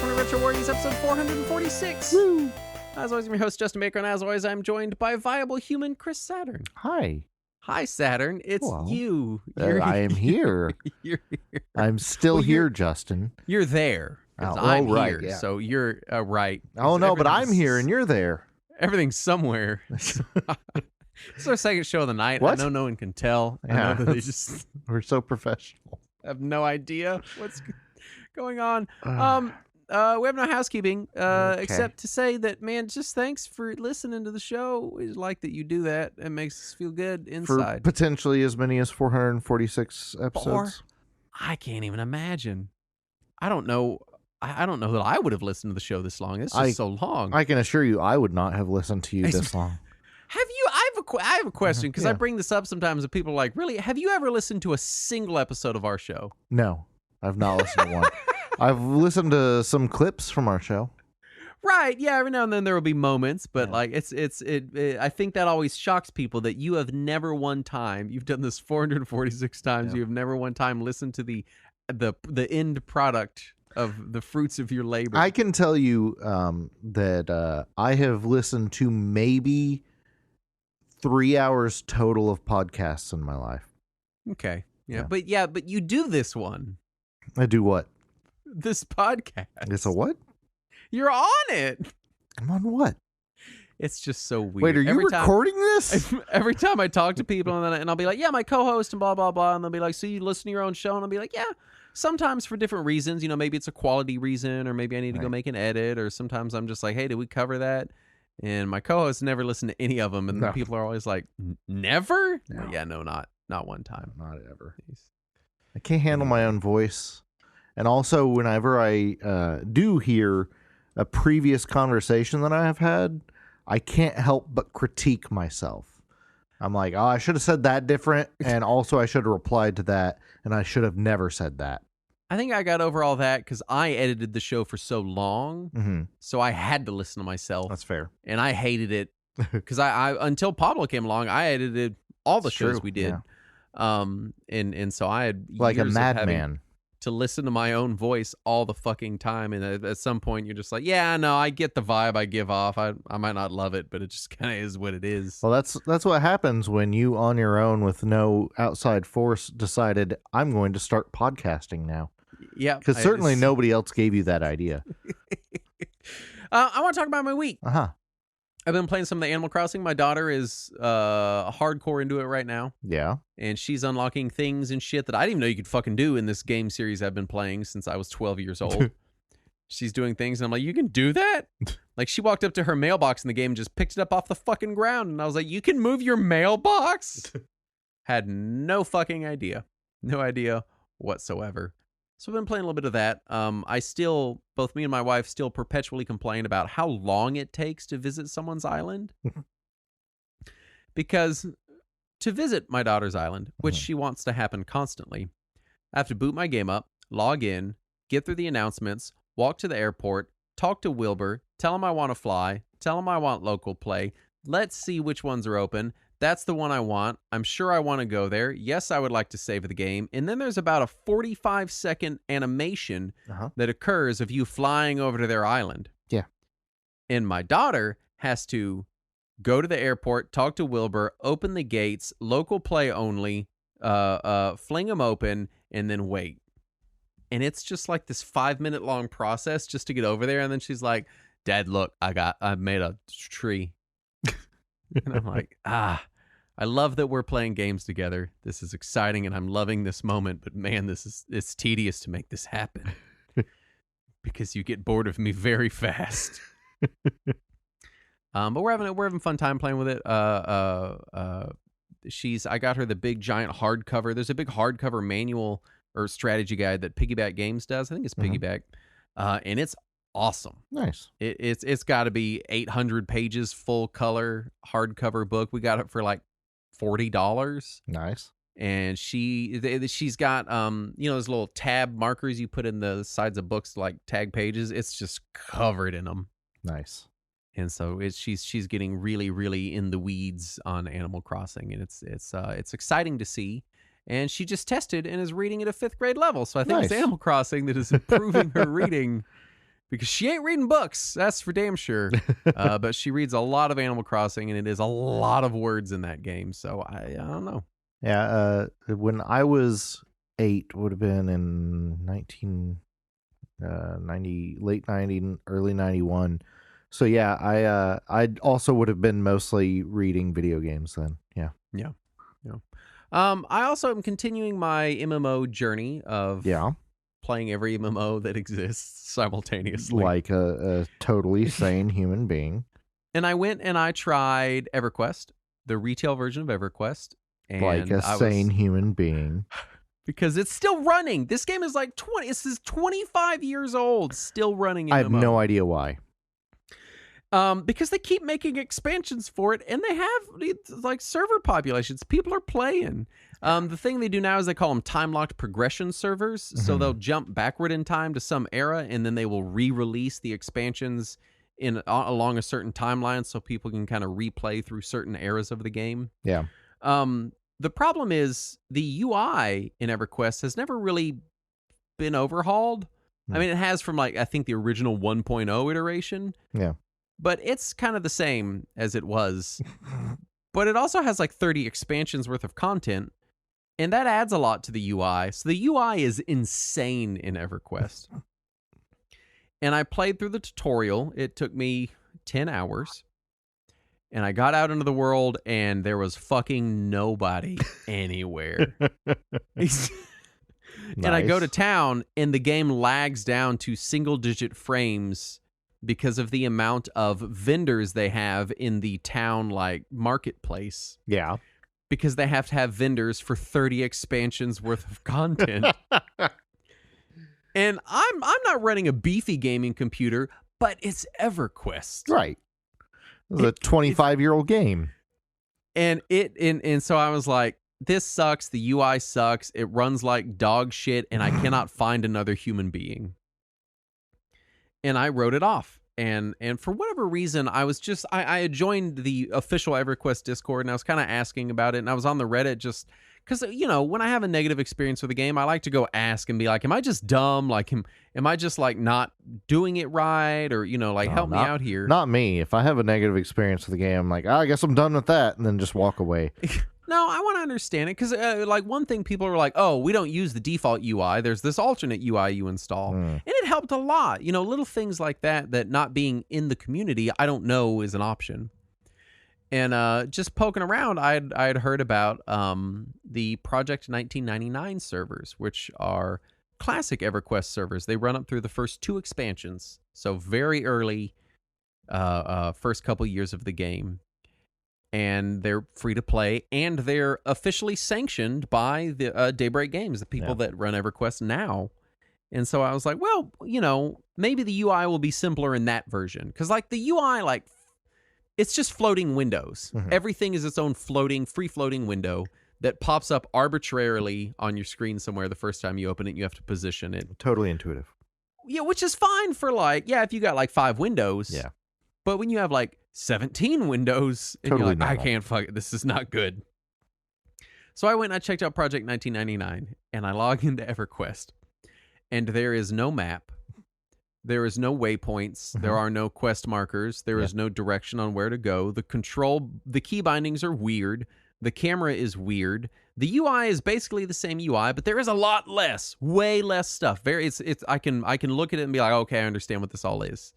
welcome to Retro Warriors episode 446. Woo! As always, I'm your host, Justin Baker, and as always, I'm joined by viable human Chris Saturn. Hi. Hi, Saturn. It's Hello. you. I am here. You're here. I'm still here, Justin. You're there. 'Cause Oh, I'm right, here, yeah. so you're right. Oh, no, but I'm Everything's- here and you're there. Everything's somewhere. It's our second show of the night. What? I know no one can tell. I Yeah. know that they just We're so professional. have no idea what's going on. We have no housekeeping, except to say that, man, just thanks for listening to the show. We like that you do that. It makes us feel good For inside. potentially as many as 446 episodes. I can't even imagine. I don't know. I don't know that I would have listened to the show this long. It's just so long. I can assure you I would not have listened to you this long. Have you? I have a question because I Yeah. bring this up sometimes and people are like, really? Have you ever listened to a single episode of our show? No, I've not listened to one. I've listened to some clips from our show. Right, yeah, every now and then there will be moments, but Yeah. like I think that always shocks people that you have never one time, you've done this 446 times, Yeah. you have never one time listened to the end product of the fruits of your labor. I can tell you that I have listened to maybe 3 hours total of podcasts in my life. Okay. Yeah. But you do this one. I do what? This podcast. It's a what? You're on it. I'm on what? It's just so weird. Wait, are you recording this? Every time I talk to people and I'll be like, yeah, my co-host and blah, blah, blah. And they'll be like, so you listen to your own show? And I'll be like, yeah, sometimes for different reasons. You know, maybe it's a quality reason or maybe I need to go Right. make an edit or sometimes I'm just like, hey, did we cover that? And my co-hosts never listen to any of them. And No. people are always like, never? No. Like, yeah, no, not one time. Not ever. I can't handle my own voice. And also, whenever I do hear a previous conversation that I have had, I can't help but critique myself. I'm like, oh, I should have said that different. And also, I should have replied to that. And I should have never said that. I think I got over all that because I edited the show for so long. Mm-hmm. So I had to listen to myself. That's fair. And I hated it because I until Pablo came along, I edited all the It's shows true, we did. yeah. And so I had Like a years of having madman. to listen to my own voice all the fucking time. And at some point, you're just like, yeah, no, I get the vibe I give off. I might not love it, but it just kind of is what it is. Well, that's what happens when you, on your own, with no outside force, decided I'm going to start podcasting now. Yeah, Because certainly nobody else gave you that idea. I want to talk about my week. Uh-huh. I've been playing some of the Animal Crossing. My daughter is hardcore into it right now. Yeah. And she's unlocking things and shit that I didn't even know you could fucking do in this game series I've been playing since I was 12 years old. She's doing things, and I'm like, you can do that? Like, she walked up to her mailbox in the game and just picked it up off the fucking ground. And I was like, you can move your mailbox? Had no fucking idea. No idea whatsoever. So I've been playing a little bit of that. Both me and my wife still perpetually complain about how long it takes to visit someone's island. Because to visit my daughter's island, which she wants to happen constantly, I have to boot my game up, log in, get through the announcements, walk to the airport, talk to Wilbur, tell him I want to fly, tell him I want local play. Let's see which ones are open. That's the one I want. I'm sure I want to go there. Yes, I would like to save the game. And then there's about a 45-second animation that occurs of you flying over to their island. Yeah. And my daughter has to go to the airport, talk to Wilbur, open the gates, local play only, fling them open, and then wait. And it's just like this 5-minute long process just to get over there. And then she's like, Dad, look, I made a tree. And I'm like, I love that we're playing games together. This is exciting and I'm loving this moment, but man, it's tedious to make this happen because you get bored of me very fast. But we're having fun time playing with it. I got her the big giant hardcover. There's a big hardcover manual or strategy guide that Piggyback Games does. I think it's Piggyback. And it's awesome. Nice. It's got to be 800 pages, full color hardcover book. We got it for like $40. Nice. And she's got those little tab markers you put in the sides of books to like tag pages. It's just covered in them. Nice. And so she's getting really, really in the weeds on Animal Crossing, and it's exciting to see. And she just tested and is reading at a 5th grade level. So I think it's Nice. Animal Crossing that is improving her reading because she ain't reading books. That's for damn sure. But she reads a lot of Animal Crossing, and it is a lot of words in that game. So I don't know. Yeah. When I was 8, would have been in 1990, late 90, early 91. So yeah, I also would have been mostly reading video games then. Yeah. Yeah. I also am continuing my MMO journey of playing every MMO that exists simultaneously. Like a totally sane human being. And I went and I tried EverQuest, the retail version of EverQuest. And like a sane human being. Because it's still running. This game is like 25 years old, still running MMO. I have no idea why. Because they keep making expansions for it, and they have like server populations. People are playing. The thing they do now is they call them time-locked progression servers. So they'll jump backward in time to some era, and then they will re-release the expansions along a certain timeline, so people can kind of replay through certain eras of the game. Yeah. The problem is the UI in EverQuest has never really been overhauled. I mean, it has from I think the original 1.0 iteration. Yeah. But it's kind of the same as it was. But it also has 30 expansions worth of content, and that adds a lot to the UI. So the UI is insane in EverQuest. And I played through the tutorial. It took me 10 hours. And I got out into the world, and there was fucking nobody anywhere. Nice. And I go to town, and the game lags down to single-digit frames because of the amount of vendors they have in the town marketplace. Yeah. Because they have to have vendors for 30 expansions worth of content. And I'm not running a beefy gaming computer, but it's EverQuest. Right. It's a 25-year-old game. And so I was like, this sucks, the UI sucks, it runs like dog shit, and I cannot find another human being. And I wrote it off. And for whatever reason, I was just, I had joined the official EverQuest Discord, and I was kind of asking about it, and I was on the Reddit just, because, when I have a negative experience with a game, I like to go ask and be like, am I just dumb? Am I just, not doing it right? Or, help me out here. Not me. If I have a negative experience with the game, I'm like, I guess I'm done with that, and then just walk away. No, I want to understand it because, one thing people are like, oh, we don't use the default UI. There's this alternate UI you install. And it helped a lot. Little things like that not being in the community, I don't know is an option. And just poking around, I'd heard about the Project 1999 servers, which are classic EverQuest servers. They run up through the first 2 expansions. So very early, first couple years of the game. And they're free to play, and they're officially sanctioned by the Daybreak Games, the people that run EverQuest now. And so I was like, well, maybe the UI will be simpler in that version. Because, the UI, it's just floating windows. Everything is its own free-floating window that pops up arbitrarily on your screen somewhere the first time you open it. You have to position it. Totally intuitive. Yeah, which is fine for, if you got, 5 windows. Yeah. But when you have, 17 windows, and totally you're like, normal. I can't fuck it. This is not good. So I went and I checked out Project 1999, and I logged into EverQuest, and there is no map. There is no waypoints. There are no quest markers. There is no direction on where to go. The key bindings are weird. The camera is weird. The UI is basically the same UI, but there is a lot less, way less stuff. I can look at it and be like, okay, I understand what this all is.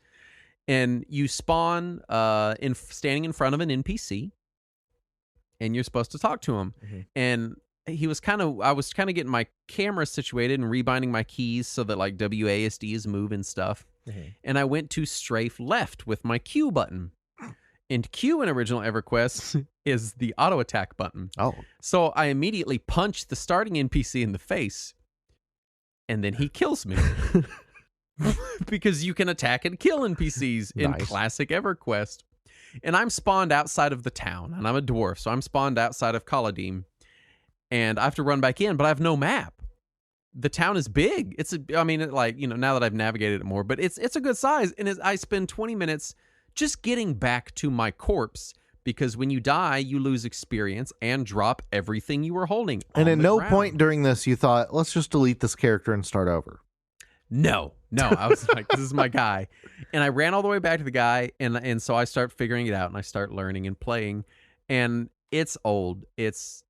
And you spawn standing in front of an NPC, and you're supposed to talk to him. And I was kind of getting my camera situated and rebinding my keys so that WASD is moving stuff. And I went to strafe left with my Q button. And Q in original EverQuest is the auto attack button. Oh. So I immediately punched the starting NPC in the face, and then he kills me. Because you can attack and kill NPCs in classic EverQuest. And I'm spawned outside of the town, and I'm a dwarf, so I'm spawned outside of Kaladim. And I have to run back in, but I have no map. The town is big. now that I've navigated it more, but it's a good size. And I spend 20 minutes just getting back to my corpse, because when you die, you lose experience and drop everything you were holding. And at no point during this you thought, let's just delete this character and start over. No. I was like, this is my guy. And I ran all the way back to the guy, and so I start figuring it out, and I start learning and playing. And it's old. It's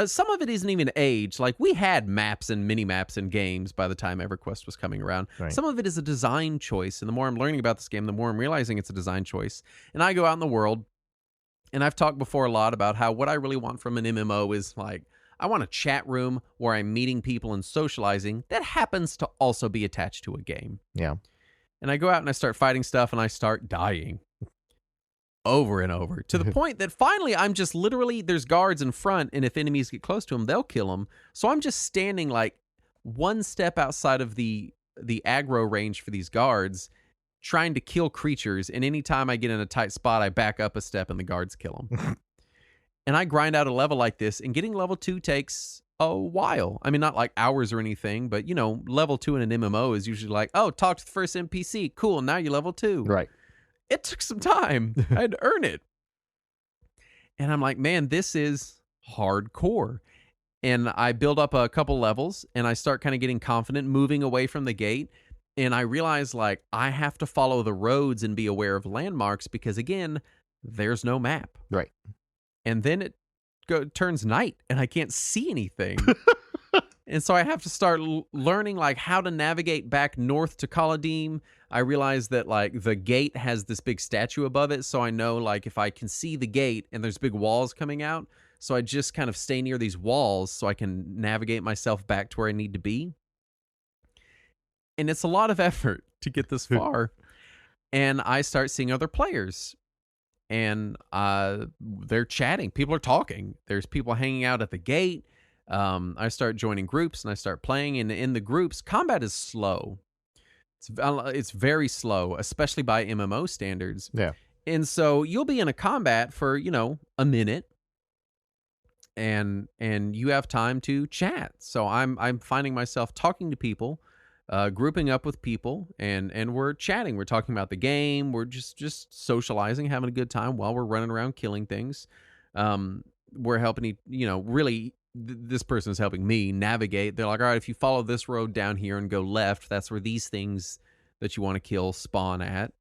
some of it isn't even age. Like, we had maps and mini maps and games by the time EverQuest was coming around. Right. Some of it is a design choice, and the more I'm learning about this game, the more I'm realizing it's a design choice. And I go out in the world, and I've talked before a lot about how what I really want from an MMO is, like, I want a chat room where I'm meeting people and socializing that happens to also be attached to a game. Yeah. And I go out and I start fighting stuff, and I start dying over and over, to the point that finally I'm just literally, there's guards in front, and if enemies get close to them, they'll kill them. So I'm just standing like one step outside of the aggro range for these guards, trying to kill creatures, and anytime I get in a tight spot, I back up a step and the guards kill them. And I grind out a level like this, and getting level 2 takes a while. I mean, not like hours or anything, but, you know, level 2 in an MMO is usually like, oh, talk to the first NPC. Cool, now you're level 2. Right. It took some time. I had to earn it. And I'm like, man, this is hardcore. And I build up a couple levels, and I start kind of getting confident, moving away from the gate. And I realize, like, I have to follow the roads and be aware of landmarks because, again, there's no map. Right. And then it turns night, and I can't see anything. And so I have to start learning, like, how to navigate back north to Caladim. I realize that, like, the gate has this big statue above it, so I know, like, if I can see the gate and there's big walls coming out, so I just kind of stay near these walls so I can navigate myself back to where I need to be. And it's a lot of effort to get this far. And I start seeing other players, and they're chatting. People are talking. There's people hanging out at the gate. I start joining groups, and I start playing. And in the groups, combat is slow. It's very slow, especially by MMO standards. Yeah. And so you'll be in a combat for, you know, a minute, and you have time to chat. So I'm finding myself talking to people, grouping up with people, and we're chatting. We're talking about the game. We're just socializing, having a good time while we're running around killing things. We're helping, you know, really, this person is helping me navigate. They're like, all right, if you follow this road down here and go left, that's where these things that you want to kill spawn at.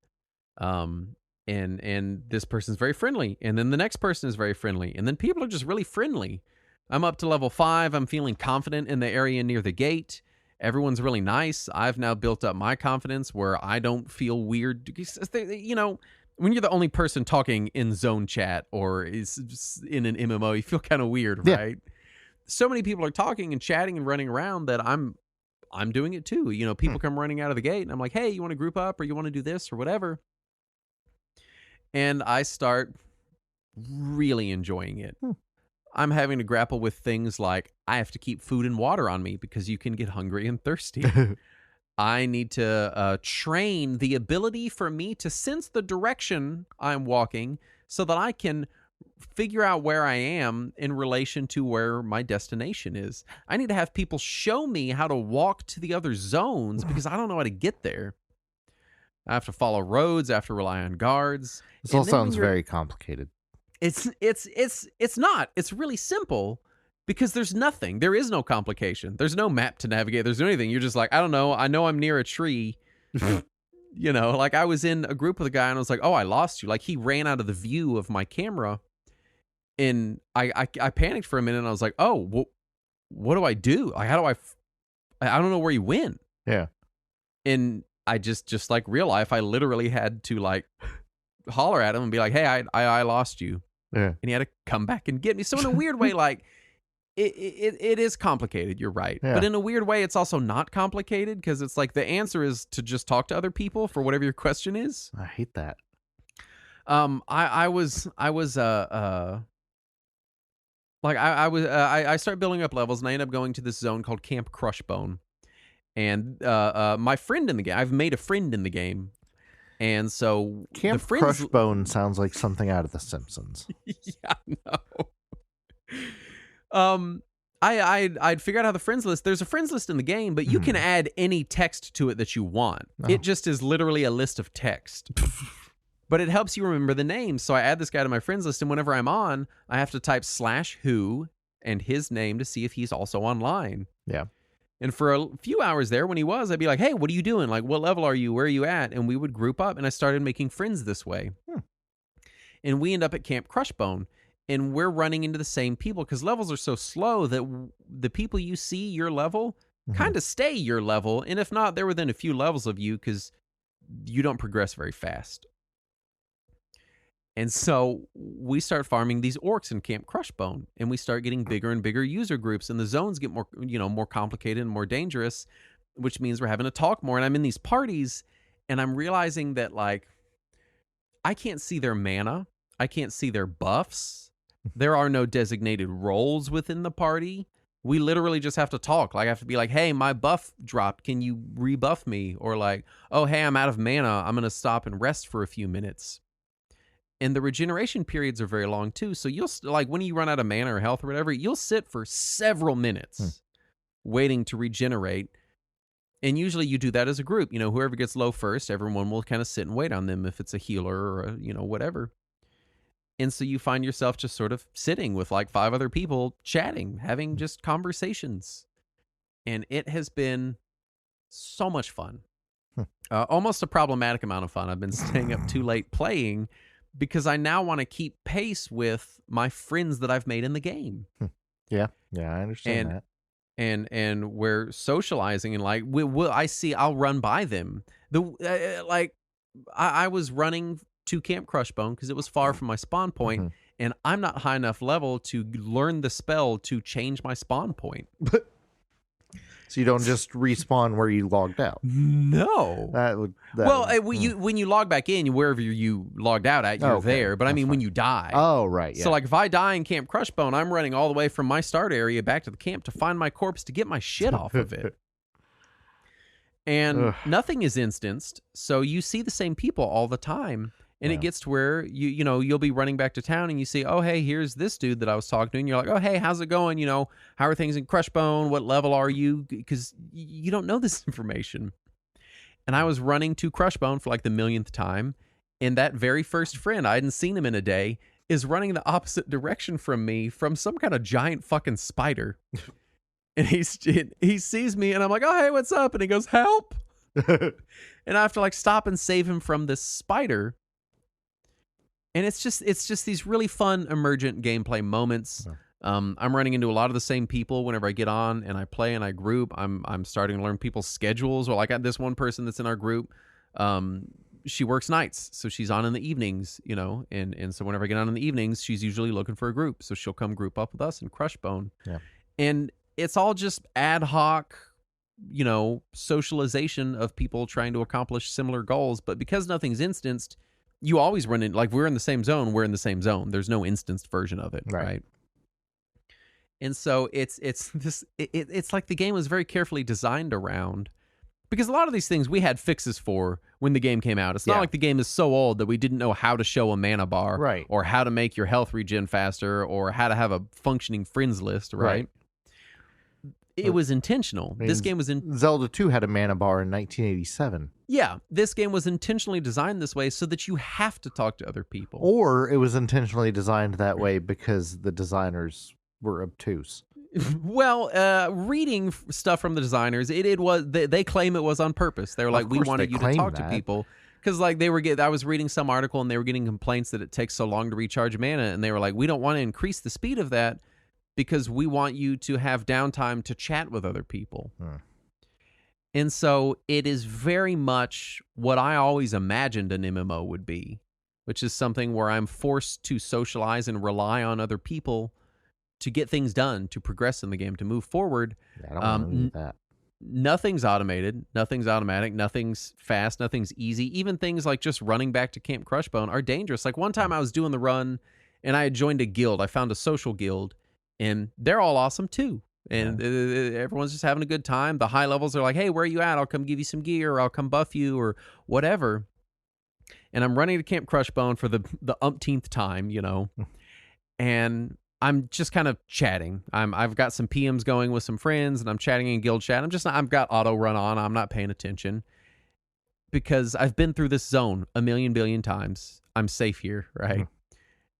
And this person's very friendly, and then the next person is very friendly, and then people are just really friendly. I'm up to level 5. I'm feeling confident in the area near the gate. Everyone's really nice. I've now built up my confidence where I don't feel weird. You know, when you're the only person talking in zone chat or is in an MMO, you feel kind of weird, right? So many people are talking and chatting and running around that I'm doing it too. You know, people come running out of the gate, and I'm like, hey, you want to group up, or you want to do this or whatever? And I start really enjoying it. I'm having to grapple with things like I have to keep food and water on me because you can get hungry and thirsty. I need to train the ability for me to sense the direction I'm walking so that I can figure out where I am in relation to where my destination is. I need to have people show me how to walk to the other zones because I don't know how to get there. I have to follow roads. I have to rely on guards. This all sounds very complicated. It's not. It's really simple because there's nothing. There is no complication. There's no map to navigate. There's no anything. You're just like, I don't know. I know I'm near a tree. You know, like I was in a group with a guy and I was like, oh, I lost you. Like he ran out of the view of my camera, and I panicked for a minute and I was like, oh, well, what do I do? Like, how do I don't know where you went. Yeah. And I just like real life, I literally had to like holler at him and be like, hey, I lost you. Yeah. And he had to come back and get me. So in a weird way, like it is complicated. You're right. Yeah. But in a weird way, it's also not complicated because it's like the answer is to just talk to other people for whatever your question is. I hate that. I started building up levels and I ended up going to this zone called Camp Crushbone. And my friend in the game, I've made a friend in the game. And so Camp Crushbone sounds like something out of The Simpsons. Yeah, no. I'd figure out how the friends list. There's a friends list in the game, but you can add any text to it that you want. Oh. It just is literally a list of text. But it helps you remember the names. So I add this guy to my friends list, and whenever I'm on, I have to type /who and his name to see if he's also online. Yeah. And for a few hours there, when he was, I'd be like, hey, what are you doing? Like, what level are you? Where are you at? And we would group up, and I started making friends this way. And we end up at Camp Crushbone, and we're running into the same people because levels are so slow that the people you see your level kind of stay your level. And if not, they're within a few levels of you because you don't progress very fast. And so we start farming these orcs in Camp Crushbone, and we start getting bigger and bigger user groups, and the zones get more, more complicated and more dangerous, which means we're having to talk more. And I'm in these parties, and I'm realizing that, like, I can't see their mana. I can't see their buffs. There are no designated roles within the party. We literally just have to talk. Like, I have to be like, hey, my buff dropped. Can you rebuff me? Or like, oh, hey, I'm out of mana. I'm going to stop and rest for a few minutes. And the regeneration periods are very long too. So you'll, like, when you run out of mana or health or whatever, you'll sit for several minutes waiting to regenerate. And usually you do that as a group. Whoever gets low first, everyone will kind of sit and wait on them if it's a healer or whatever. And so you find yourself just sort of sitting with like 5 other people chatting, having just conversations. And it has been so much fun. Almost a problematic amount of fun. I've been staying up too late playing because I now want to keep pace with my friends that I've made in the game. Yeah, I understand that. And we're socializing, and like I'll run by them. I was running to Camp Crushbone because it was far from my spawn point, and I'm not high enough level to learn the spell to change my spawn point. So you don't just respawn where you logged out. No. When you log back in, wherever you logged out at, you're there. But I mean, when you die. Oh, right. Yeah. So like if I die in Camp Crushbone, I'm running all the way from my start area back to the camp to find my corpse to get my shit off of it. And nothing is instanced. So you see the same people all the time. And it gets to where you'll be running back to town and you see, oh, hey, here's this dude that I was talking to. And you're like, oh, hey, how's it going? How are things in Crushbone? What level are you? Because you don't know this information. And I was running to Crushbone for like the millionth time. And that very first friend, I hadn't seen him in a day, is running the opposite direction from me from some kind of giant fucking spider. And he sees me and I'm like, oh, hey, what's up? And he goes, help. And I have to like stop and save him from this spider. And it's just these really fun emergent gameplay moments. I'm running into a lot of the same people whenever I get on and I play and I group. I'm starting to learn people's schedules. Well, I got this one person that's in our group. She works nights, so she's on in the evenings, and so whenever I get on in the evenings, she's usually looking for a group. So she'll come group up with us in Crushbone. Yeah. And it's all just ad hoc, socialization of people trying to accomplish similar goals. But because nothing's instanced, you always run in, like, we're in the same zone. There's no instanced version of it, right? And so it's like the game was very carefully designed around, because a lot of these things we had fixes for when the game came out. It's not like the game is so old that we didn't know how to show a mana bar, right, or how to make your health regen faster, or how to have a functioning friends list, right? It was intentional. This game was Zelda 2 had a mana bar in 1987. Yeah, this game was intentionally designed this way so that you have to talk to other people. Or it was intentionally designed that way because the designers were obtuse. Well, reading stuff from the designers, it was they claim it was on purpose. They were like, we wanted you to talk to people. Because like I was reading some article and they were getting complaints that it takes so long to recharge mana, and they were like, we don't want to increase the speed of that, because we want you to have downtime to chat with other people. And so it is very much what I always imagined an MMO would be, which is something where I'm forced to socialize and rely on other people to get things done, to progress in the game, to move forward. Yeah, I don't want to do that. Nothing's automated. Nothing's automatic. Nothing's fast. Nothing's easy. Even things like just running back to Camp Crushbone are dangerous. Like one time I was doing the run and I had joined a guild. I found a social guild. And they're all awesome too. And everyone's just having a good time. The high levels are like, hey, where are you at? I'll come give you some gear, or I'll come buff you, or whatever. And I'm running to Camp Crushbone for the umpteenth time, and I'm just kind of chatting. I've got some PMs going with some friends, and I'm chatting in guild chat. I've got auto run on. I'm not paying attention because I've been through this zone a million billion times. I'm safe here, right? And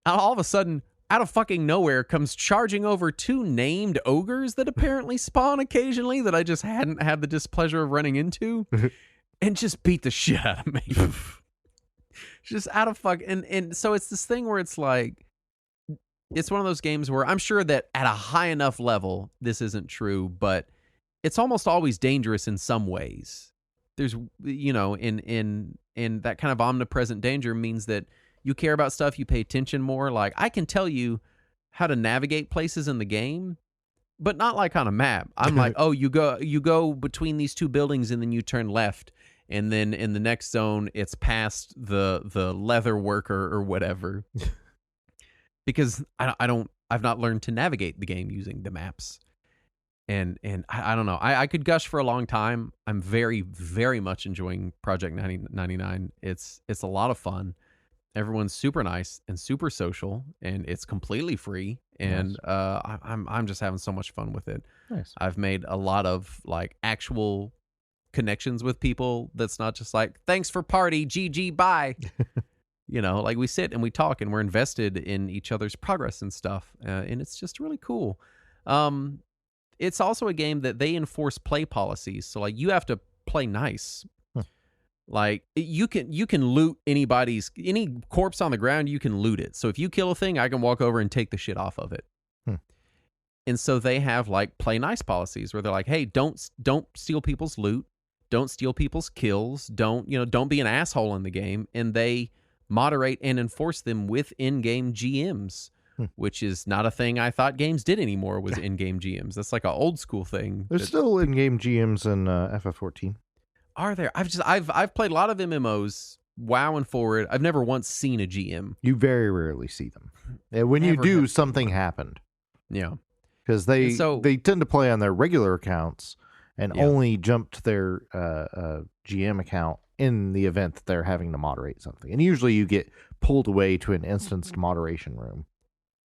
all of a sudden, out of fucking nowhere comes charging over 2 named ogres that apparently spawn occasionally that I just hadn't had the displeasure of running into, and just beat the shit out of me. Just out of fuck. And so it's this thing where it's like, it's one of those games where I'm sure that at a high enough level, this isn't true, but it's almost always dangerous in some ways. There's, in that kind of omnipresent danger means that you care about stuff, you pay attention more. Like, I can tell you how to navigate places in the game, but not like on a map. I'm like, oh, you go between these 2 buildings and then you turn left. And then in the next zone, it's past the leather worker or whatever. Because I've not learned to navigate the game using the maps. And I don't know. I could gush for a long time. I'm very, very much enjoying Project 99. It's a lot of fun. Everyone's super nice and super social, and it's completely free. And nice. I'm just having so much fun with it. Nice. I've made a lot of like actual connections with people. That's not just like, thanks for party, GG, bye. Like we sit and we talk and we're invested in each other's progress and stuff. And it's just really cool. It's also a game that they enforce play policies. So like you have to play nice. Like you can loot any corpse on the ground, you can loot it. So if you kill a thing, I can walk over and take the shit off of it. And so they have like play nice policies where they're like, hey, don't steal people's loot, don't steal people's kills, don't be an asshole in the game. And they moderate and enforce them with in-game GMs, which is not a thing I thought games did anymore, was in-game GMs. That's like an old school thing. There's still in-game GMs in FF14. Are there? I've played a lot of MMOs, WoW and forward. I've never once seen a GM. You very rarely see them. And when you do, something happened. Yeah. Because they tend to play on their regular accounts and only jump to their GM account in the event that they're having to moderate something. And usually you get pulled away to an instanced moderation room.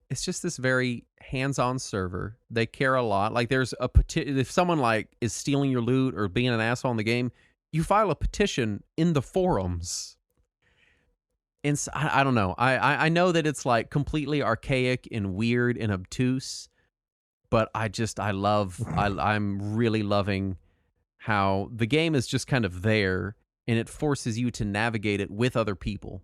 It's just this very hands-on server. They care a lot. Like there's if someone like is stealing your loot or being an asshole in the game, you file a petition in the forums. And so, I don't know. I know that it's like completely archaic and weird and obtuse, but I'm really loving how the game is just kind of there and it forces you to navigate it with other people.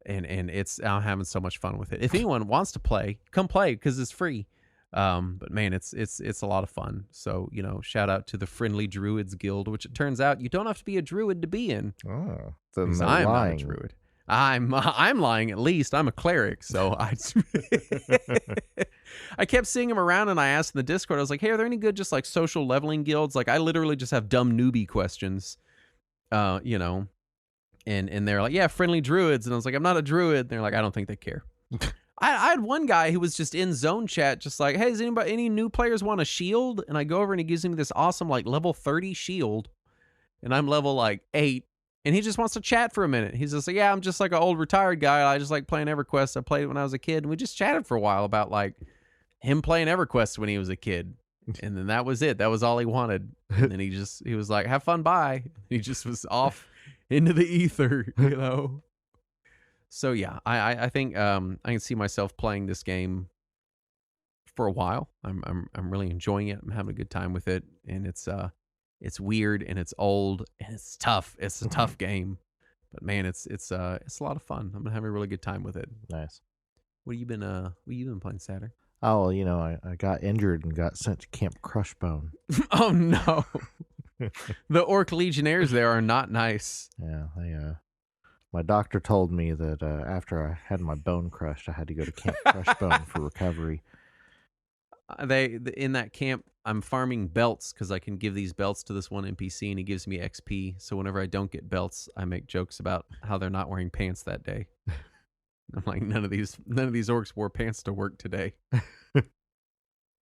And I'm having so much fun with it. If anyone wants to play, come play because it's free. But man, it's a lot of fun. So, shout out to the Friendly Druids Guild, which it turns out you don't have to be a druid to be in. Oh, because I'm not a druid. I'm lying. At least I'm a cleric. So I kept seeing him around, and I asked in the Discord. I was like, "Hey, are there any good just like social leveling guilds?" Like I literally just have dumb newbie questions, And they're like, "Yeah, Friendly Druids," and I was like, "I'm not a druid." And they're like, "I don't think they care." I had one guy who was just in zone chat, just like, "Hey, does any new players want a shield?" And I go over and he gives me this awesome like level 30 shield, and I'm level like 8, and he just wants to chat for a minute. He's just like, "Yeah, I'm just like an old retired guy. I just like playing EverQuest. I played it when I was a kid," and we just chatted for a while about like him playing EverQuest when he was a kid, and then that was it. That was all he wanted. And then he was like, "Have fun, bye." He just was off into the ether, So yeah, I think I can see myself playing this game for a while. I'm really enjoying it. I'm having a good time with it, and it's weird and it's old and it's tough. It's a tough game, but man, it's a lot of fun. I'm having a really good time with it. Nice. What have you been playing, Saturn? Oh, I got injured and got sent to Camp Crushbone. Oh no. The Orc Legionnaires there are not nice. Yeah, my doctor told me that after I had my bone crushed, I had to go to Camp Crushbone for recovery. In that camp, I'm farming belts because I can give these belts to this one NPC and he gives me XP. So whenever I don't get belts, I make jokes about how they're not wearing pants that day. I'm like, none of these orcs wore pants to work today.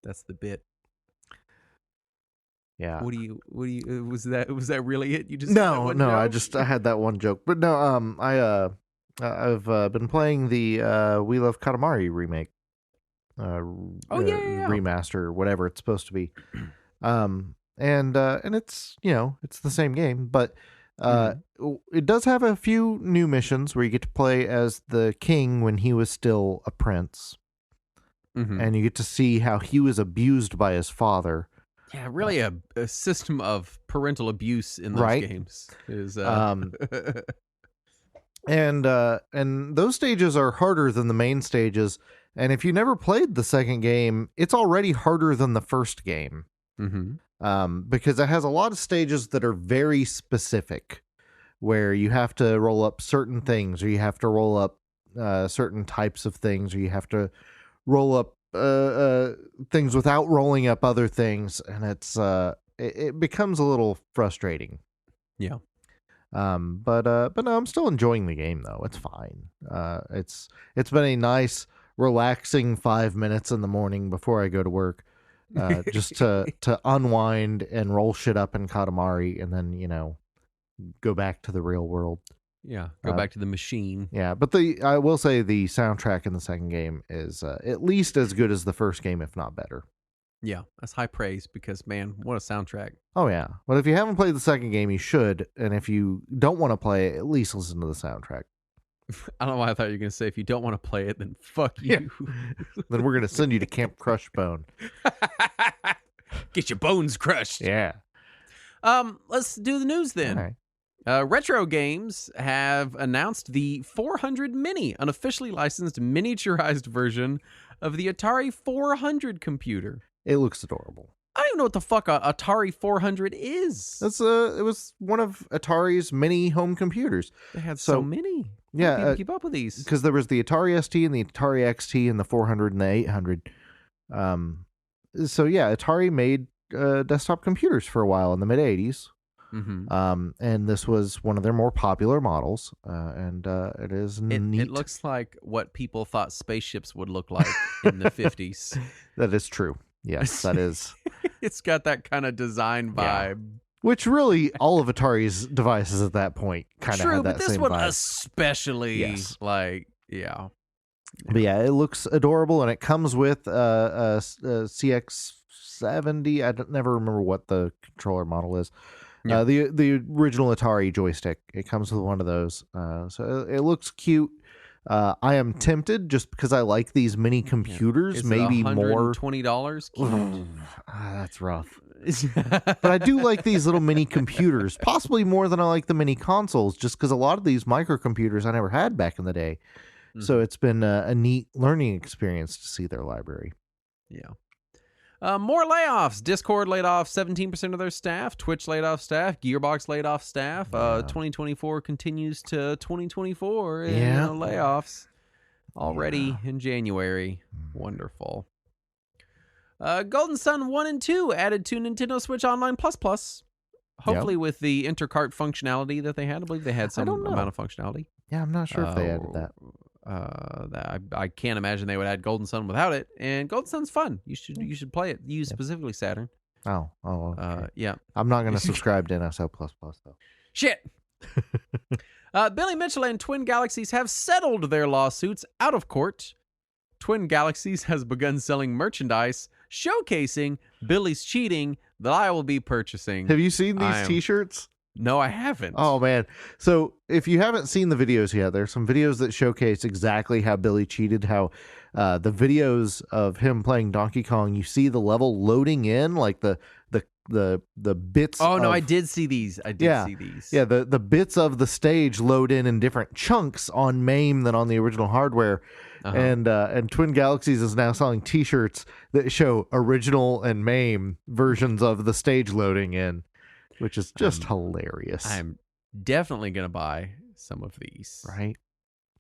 That's the bit. Yeah. What do you was that really it? You just No, I had that one joke. But no, I've been playing the We Love Katamari remake. Remaster, whatever it's supposed to be. And it's, it's the same game, but It does have a few new missions where you get to play as the king when he was still a prince. And you get to see how he was abused by his father. Yeah, really a system of parental abuse in those games is and those stages are harder than the main stages. And if you never played the second game, it's already harder than the first game. Because it has a lot of stages that are very specific, where you have to roll up certain things, or you have to roll up certain types of things, or you have to roll up things without rolling up other things, and it becomes a little frustrating. Yeah. But no, I'm still enjoying the game though. It's fine. It's been a nice, relaxing 5 minutes in the morning before I go to work, just to unwind and roll shit up in Katamari, and then go back to the real world. Yeah, go back to the machine. Yeah, but I will say the soundtrack in the second game is at least as good as the first game, if not better. Yeah, that's high praise because, man, what a soundtrack. Oh, yeah. But if you haven't played the second game, you should. And if you don't want to play it, at least listen to the soundtrack. I don't know why I thought you were going to say if you don't want to play it, then fuck you. Yeah. Then we're going to send you to Camp Crushbone. Get your bones crushed. Yeah. Let's do the news then. All right. Retro Games have announced the 400 Mini, an officially licensed miniaturized version of the Atari 400 computer. It looks adorable. I don't even know what the fuck a Atari 400 is. It was one of Atari's mini home computers. They had so many. Yeah, people keep up with these because there was the Atari ST and the Atari XT and the 400 and the 800. So yeah, Atari made desktop computers for a while in the mid 80s. And this was one of their more popular models, and it is neat. It looks like what people thought spaceships would look like in the 50s. That is true. Yes, that is. It's got that kind of design vibe. Yeah. Which really, all of Atari's devices at that point kind of had that same vibe. True, but this one especially, yeah. But yeah, it looks adorable, and it comes with a CX70. I never remember what the controller model is. Yeah. The original Atari joystick. It comes with one of those. So it looks cute. I am tempted just because I like these mini computers. Maybe more. $120. That's rough. But I do like these little mini computers, possibly more than I like the mini consoles, just because a lot of these microcomputers I never had back in the day. So it's been a neat learning experience to see their library. Yeah. More layoffs. Discord laid off 17% of their staff. Twitch laid off staff. Gearbox laid off staff. 2024 continues to 2024 in layoffs already in January. Wonderful. Golden Sun 1 and 2 added to Nintendo Switch Online Plus. Hopefully with the intercart functionality that they had. I believe they had some amount of functionality. Yeah, I'm not sure if they added that. I can't imagine they would add Golden Sun without it. And Golden Sun's fun. You should play it. Use specifically Saturn. Oh, okay. Yeah. I'm not going to subscribe to NSO++ though. Shit. Billy Mitchell and Twin Galaxies have settled their lawsuits out of court. Twin Galaxies has begun selling merchandise showcasing Billy's cheating that I will be purchasing. Have you seen these t-shirts? No, I haven't. Oh, man. So if you haven't seen the videos yet, there's some videos that showcase exactly how Billy cheated, how the videos of him playing Donkey Kong, you see the level loading in, like the bits. Oh, no, I did see these. See these. Yeah, the bits of the stage load in different chunks on MAME than on the original hardware. And Twin Galaxies is now selling t-shirts that show original and MAME versions of the stage loading in, which is just hilarious. I'm definitely going to buy some of these. Right?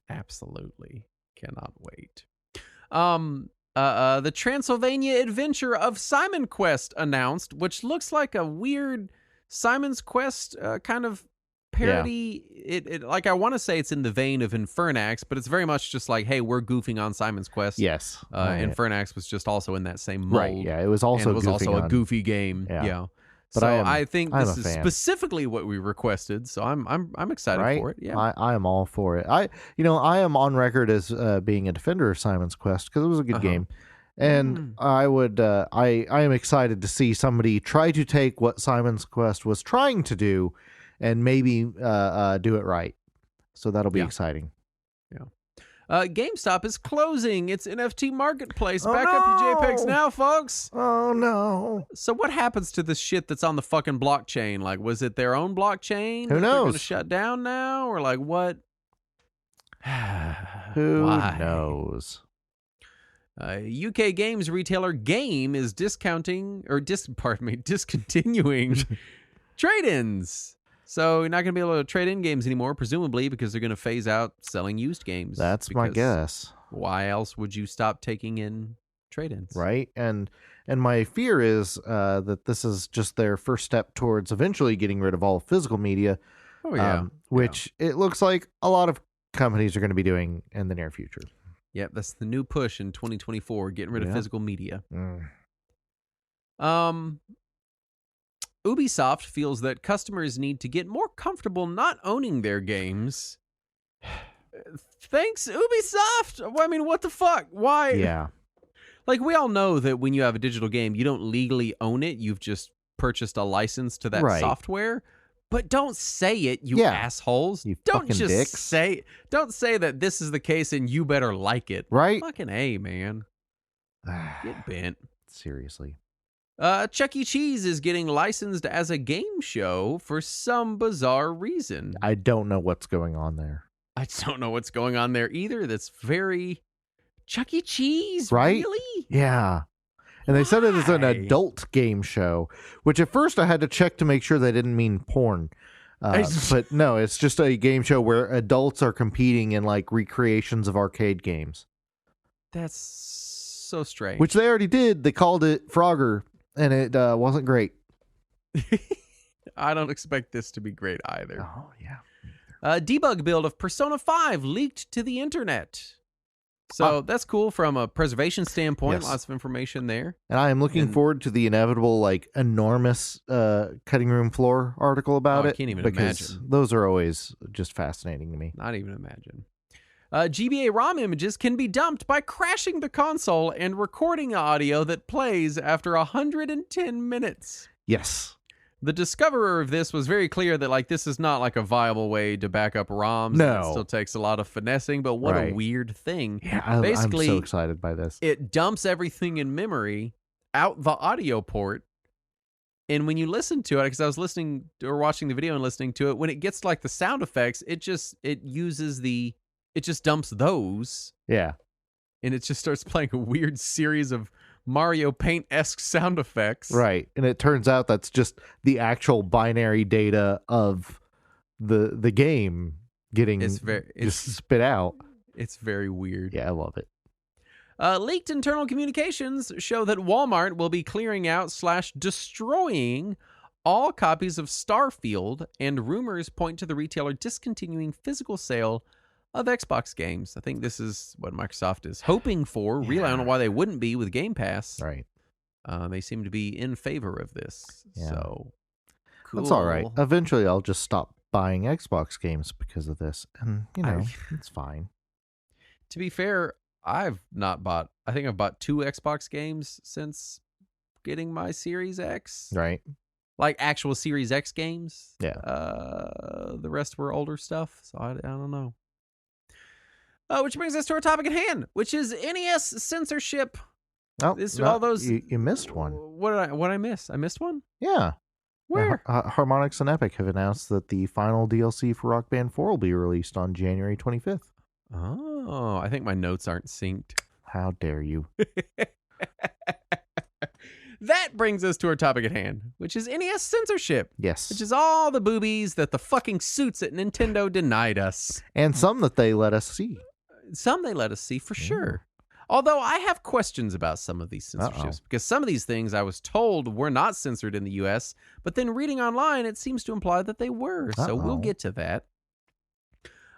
Absolutely. Cannot wait. The Transylvania Adventure of Simon Quest announced, which looks like a weird Simon's Quest kind of parody. It like, I want to say it's in the vein of Infernax, but it's very much just like, hey, we're goofing on Simon's Quest. Yes. Infernax was just also in that same mold. Right, yeah. It was also a goofy game. Yeah. But so I think this is specifically what we requested. So I'm excited for it. Yeah, I am all for it. I am on record as being a defender of Simon's Quest because it was a good game, and I am excited to see somebody try to take what Simon's Quest was trying to do and maybe do it right. So that'll be exciting. GameStop is closing its NFT marketplace. Oh, Back up your no. JPEGs now, folks. Oh no! So what happens to this shit that's on the fucking blockchain? Like, was it their own blockchain? Who that knows? They're going to shut down now, or like what? Who Why? knows? UK games retailer Game is discontinuing trade-ins. So you're not going to be able to trade in games anymore, presumably because they're going to phase out selling used games. That's my guess. Why else would you stop taking in trade-ins? Right? And my fear is that this is just their first step towards eventually getting rid of all physical media. Oh, yeah. Which it looks like a lot of companies are going to be doing in the near future. Yep, that's the new push in 2024, getting rid of physical media. Ubisoft feels that customers need to get more comfortable not owning their games. Thanks, Ubisoft! I mean, what the fuck? Why? Yeah. Like, we all know that when you have a digital game, you don't legally own it. You've just purchased a license to that software. But don't say it, you assholes. You don't fucking just dicks. don't say that this is the case and you better like it. Right? Fucking A, man. Get bent. Seriously. Chuck E. Cheese is getting licensed as a game show for some bizarre reason. I don't know what's going on there. I don't know what's going on there either. That's very Chuck E. Cheese, right? Really? Yeah. And they said it is an adult game show, which at first I had to check to make sure they didn't mean porn. But no, it's just a game show where adults are competing in like recreations of arcade games. That's so strange. Which they already did. They called it Frogger, and it wasn't great. I don't expect this to be great either. Oh, yeah. Debug build of Persona 5 leaked to the internet. So that's cool from a preservation standpoint. Yes. Lots of information there. And I am looking forward to the inevitable, like, enormous cutting room floor article about it. I can't even because imagine. Those are always just fascinating to me. Not even imagine. GBA ROM images can be dumped by crashing the console and recording audio that plays after 110 minutes. Yes. The discoverer of this was very clear that like this is not like a viable way to back up ROMs. No. It still takes a lot of finessing, but what a weird thing. Yeah, Basically, I'm so excited by this. It dumps everything in memory out the audio port. And when you listen to it, because I was listening or watching the video and listening to it, when it gets to like the sound effects, it just dumps those. Yeah. And it just starts playing a weird series of Mario Paint-esque sound effects. Right. And it turns out that's just the actual binary data of the game getting just spit out. It's very weird. Yeah, I love it. Leaked internal communications show that Walmart will be clearing out / destroying all copies of Starfield, and rumors point to the retailer discontinuing physical sale of Xbox games. I think this is what Microsoft is hoping for. Really, I don't know why they wouldn't be with Game Pass. Right. They seem to be in favor of this. Yeah. So, cool. That's all right. Eventually, I'll just stop buying Xbox games because of this. And, it's fine. To be fair, I think I've bought 2 Xbox games since getting my Series X. Right. Like actual Series X games. Yeah. The rest were older stuff, so I don't know. Which brings us to our topic at hand, which is NES censorship. Oh, all those. You missed one. What did I miss? I missed one? Yeah. Where? Harmonix and Epic have announced that the final DLC for Rock Band 4 will be released on January 25th. Oh, I think my notes aren't synced. How dare you? That brings us to our topic at hand, which is NES censorship. Yes. Which is all the boobies that the fucking suits at Nintendo denied us. And some that they let us see. Some they let us see for sure. Although I have questions about some of these censorships, because some of these things I was told were not censored in the US, but then reading online, it seems to imply that they were. So we'll get to that.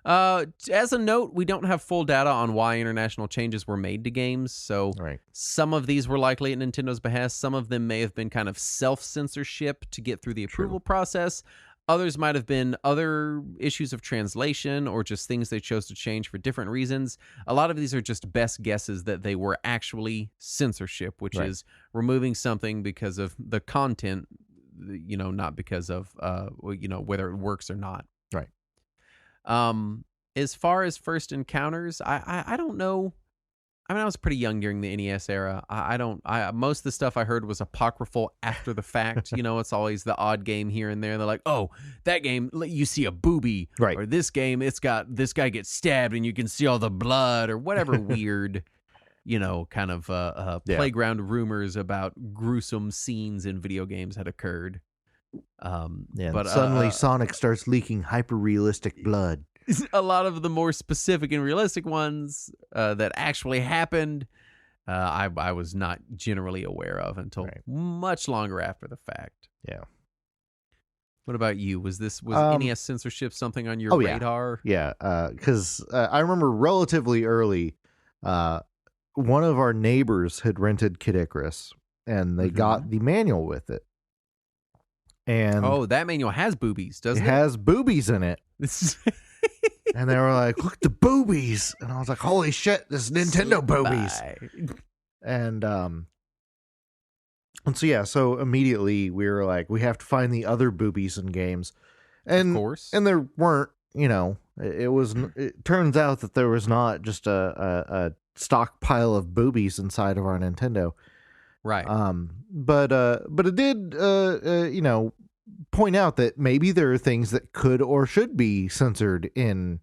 As a note, we don't have full data on why international changes were made to games. So some of these were likely at Nintendo's behest. Some of them may have been kind of self-censorship to get through the approval process. Others might have been other issues of translation or just things they chose to change for different reasons. A lot of these are just best guesses that they were actually censorship, which is removing something because of the content not because of whether it works or not. Right. As far as first encounters, I don't know. I mean, I was pretty young during the NES era. Most of the stuff I heard was apocryphal after the fact. It's always the odd game here and there. They're like, oh, that game, you see a boobie. Right. Or this game, it's got this guy gets stabbed and you can see all the blood or whatever weird, kind of playground rumors about gruesome scenes in video games had occurred. But suddenly Sonic starts leaking hyper-realistic blood. A lot of the more specific and realistic ones that actually happened, I was not generally aware of until much longer after the fact. Yeah. What about you? Was NES censorship something on your radar? Yeah, because I remember relatively early, one of our neighbors had rented Kid Icarus, and they got the manual with it. And that manual has boobies, doesn't it? It has boobies in it. And they were like, look at the boobies. And I was like, holy shit, this is Nintendo boobies. And so immediately we were like, we have to find the other boobies in games. And, of course. And there weren't, it turns out that there was not just a stockpile of boobies inside of our Nintendo. Right. But it did, point out that maybe there are things that could or should be censored in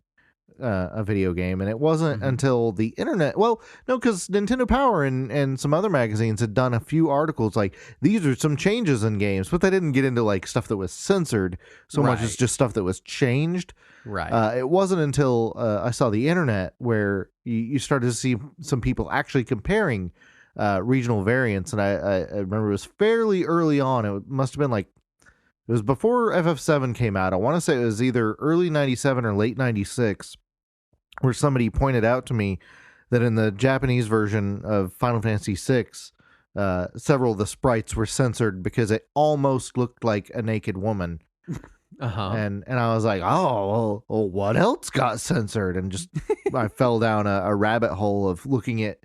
a video game, and it wasn't until the internet. Well, no, because Nintendo Power and some other magazines had done a few articles like these are some changes in games, but they didn't get into like stuff that was censored so much as just stuff that was changed. Right. It wasn't until I saw the internet where you started to see some people actually comparing regional variants, and I remember it was fairly early on. It must have been like it was before FF7 came out. I want to say it was either early 97 or late 96, where somebody pointed out to me that in the Japanese version of Final Fantasy VI, several of the sprites were censored because it almost looked like a naked woman. And I was like, oh, well, what else got censored? And just I fell down a rabbit hole of looking at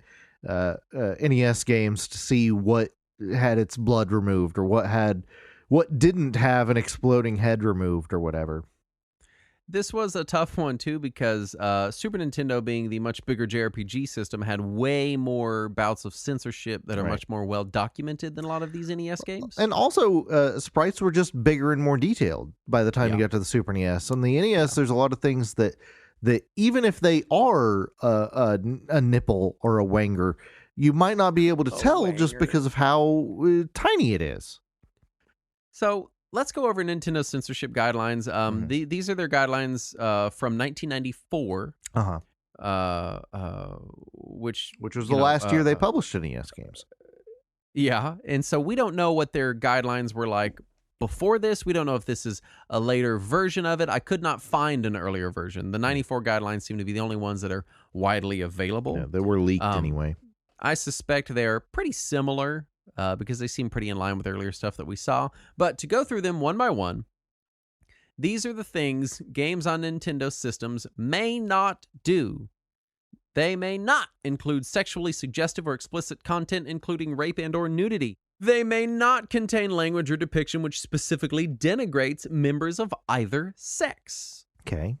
NES games to see what had its blood removed or what didn't have an exploding head removed or whatever. This was a tough one, too, because Super Nintendo, being the much bigger JRPG system, had way more bouts of censorship that are much more well-documented than a lot of these NES games. And also, sprites were just bigger and more detailed by the time you got to the Super NES. On the NES, there's a lot of things that even if they are a nipple or a wanger, you might not be able to tell just because of how tiny it is. So let's go over Nintendo censorship guidelines. These are their guidelines from 1994. Which was the last year they published NES games. Yeah, and so we don't know what their guidelines were like before this. We don't know if this is a later version of it. I could not find an earlier version. The 94 guidelines seem to be the only ones that are widely available. Yeah, they were leaked anyway. I suspect they're pretty similar. Because they seem pretty in line with earlier stuff that we saw. But to go through them one by one, these are the things games on Nintendo systems may not do. They may not include sexually suggestive or explicit content, including rape and or nudity. They may not contain language or depiction which specifically denigrates members of either sex. Okay.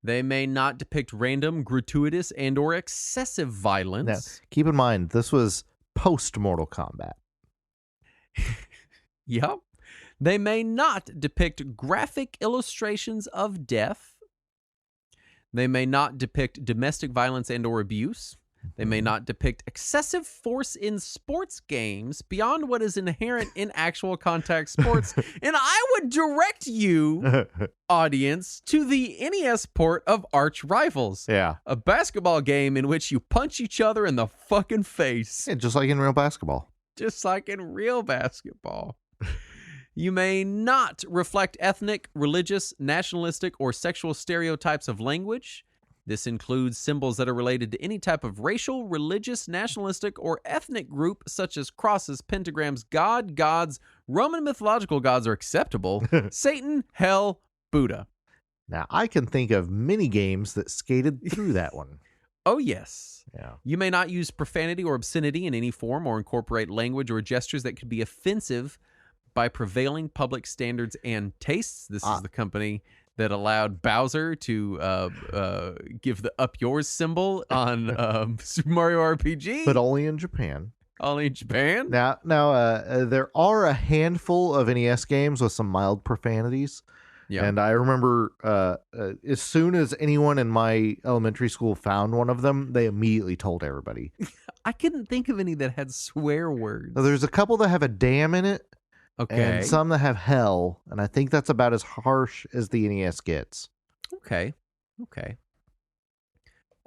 They may not depict random, gratuitous, and or excessive violence. Now, keep in mind, this was post-Mortal Kombat. Yep. They may not depict graphic illustrations of death. They may not depict domestic violence and or abuse. They may not depict excessive force in sports games beyond what is inherent in actual contact sports. And I would direct you, audience, to the NES port of Arch Rivals. Yeah. A basketball game in which you punch each other in the fucking face. Yeah, just like in real basketball. Just like in real basketball. You may not reflect ethnic, religious, nationalistic, or sexual stereotypes of language. This includes symbols that are related to any type of racial, religious, nationalistic, or ethnic group, such as crosses, pentagrams, gods, Roman mythological gods are acceptable, Satan, hell, Buddha. Now, I can think of many games that skated through that one. Oh, yes. Yeah. You may not use profanity or obscenity in any form or incorporate language or gestures that could be offensive, by prevailing public standards and tastes. This is the company that allowed Bowser to give the up yours symbol on Super Mario RPG. But only in Japan. Only in Japan? Now, there are a handful of NES games with some mild profanities. Yeah. And I remember as soon as anyone in my elementary school found one of them, they immediately told everybody. I couldn't think of any that had swear words. So there's a couple that have a damn in it. Okay. And some that have hell. And I think that's about as harsh as the NES gets. Okay.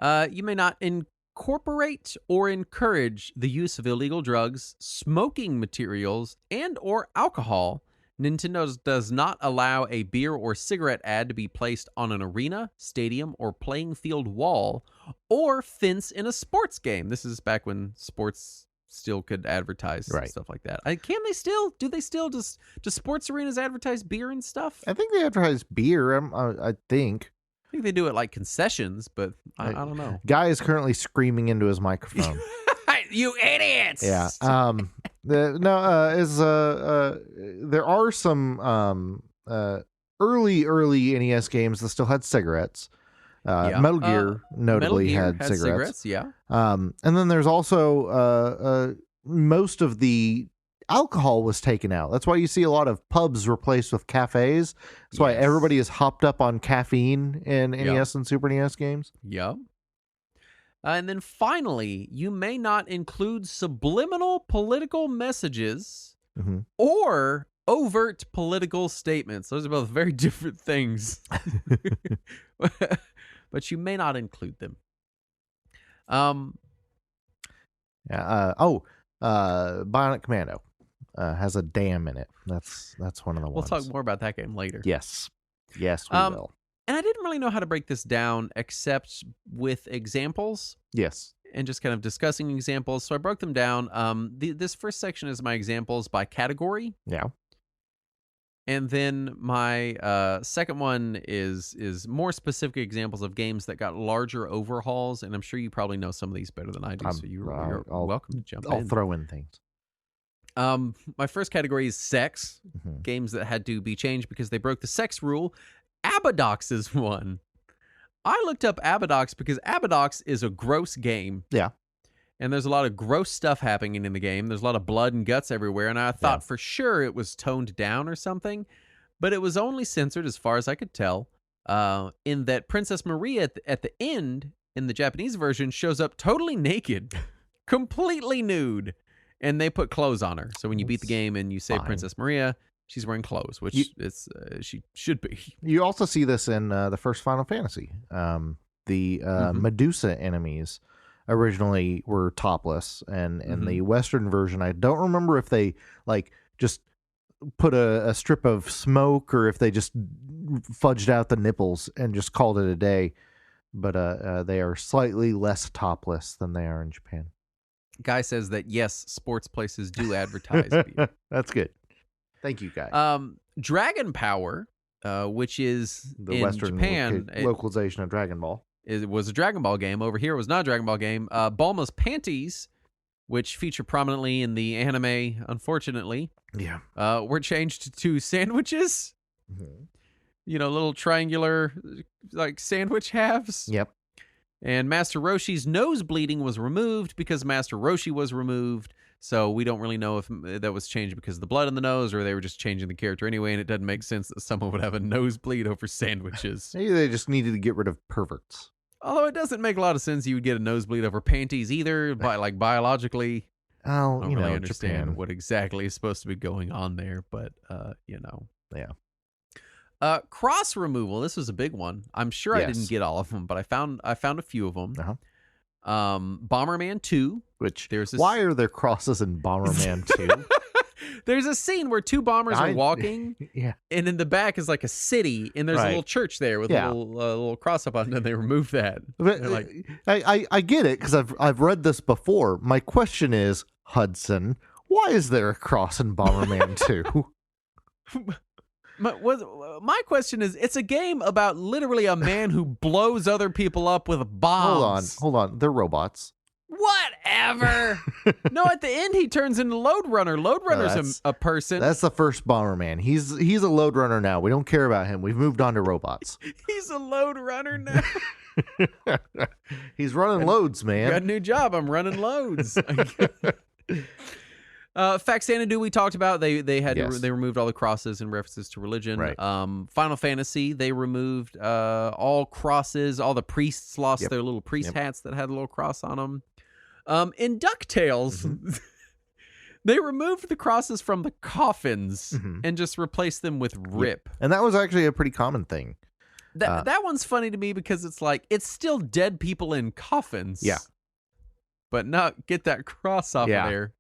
You may not incorporate or encourage the use of illegal drugs, smoking materials, and or alcohol. Nintendo does not allow a beer or cigarette ad to be placed on an arena, stadium, or playing field wall, or fence in a sports game. This is back when sports still could advertise stuff like that. Can they still? Do they still? Do sports arenas advertise beer and stuff? I think they advertise beer. I think. I think they do it like concessions, but I don't know. Guy is currently screaming into his microphone. You idiots! Yeah. There are some early NES games that still had cigarettes. Metal Gear notably had cigarettes. Yeah. And then there's also most of the alcohol was taken out. That's why you see a lot of pubs replaced with cafes. That's why everybody is hopped up on caffeine in NES and Super NES games. Yep. And then finally, you may not include subliminal political messages or overt political statements. Those are both very different things. But you may not include them. Bionic Commando has a dam in it. That's one of the ones. We'll talk more about that game later. Yes, we will. And I didn't really know how to break this down except with examples. Yes. And just kind of discussing examples. So I broke them down. This first section is my examples by category. Yeah. And then my second one is more specific examples of games that got larger overhauls. And I'm sure you probably know some of these better than I do. So you're welcome to jump in. I'll throw in things. My first category is sex. Games that had to be changed because they broke the sex rule. Abadox is one. I looked up Abadox because Abadox is a gross game. Yeah. And there's a lot of gross stuff happening in the game. There's a lot of blood and guts everywhere. And I thought for sure it was toned down or something. But it was only censored as far as I could tell. In that Princess Maria at the end, in the Japanese version, shows up totally naked. Completely nude. And they put clothes on her. So when you beat the game and you save Princess Maria, she's wearing clothes, which she should be. You also see this in the first Final Fantasy. The Medusa enemies originally were topless, and in the Western version, I don't remember if they just put a strip of smoke or if they just fudged out the nipples and just called it a day. But they are slightly less topless than they are in Japan. Guy says that yes, sports places do advertise beer. That's good. Thank you, Guy. Dragon Power, which is the in Western Japan, localization of Dragon Ball. It was a Dragon Ball game. Over here, it was not a Dragon Ball game. Bulma's Panties, which feature prominently in the anime, unfortunately, were changed to sandwiches. Little triangular sandwich halves. Yep. And Master Roshi's nose bleeding was removed because Master Roshi was removed. So we don't really know if that was changed because of the blood in the nose or they were just changing the character anyway. And it doesn't make sense that someone would have a nosebleed over sandwiches. Maybe they just needed to get rid of perverts. Although it doesn't make a lot of sense you would get a nosebleed over panties either, biologically. Oh, I don't really understand Japan. what exactly is supposed to be going on there, but Yeah. Cross removal. This was a big one. I'm sure I didn't get all of them, but I found a few of them. Bomberman 2. Why are there crosses in Bomberman 2? There's a scene where two bombers are walking, and in the back is like a city, and there's a little church there with a little cross up on it, and they removed that. But, I get it, because I've read this before. My question is, Hudson, why is there a cross in Bomberman 2? My question is, it's a game about literally a man who blows other people up with bombs. Hold on. They're robots. What Whatever. No, at the end he turns into Lode Runner. Lode Runner's a person. That's the first Bomberman. He's a Lode Runner now. We don't care about him. We've moved on to robots. He's a Lode Runner now. He's running loads, man. Got a new job. I'm running loads. Faxanadu we talked about. They had they removed all the crosses and references to religion. Right. Final Fantasy, they removed all crosses. All the priests lost their little priest hats that had a little cross on them. In DuckTales, they removed the crosses from the coffins and just replaced them with rip. And that was actually a pretty common thing. That one's funny to me because it's like, it's still dead people in coffins. Yeah. But not get that cross off of there.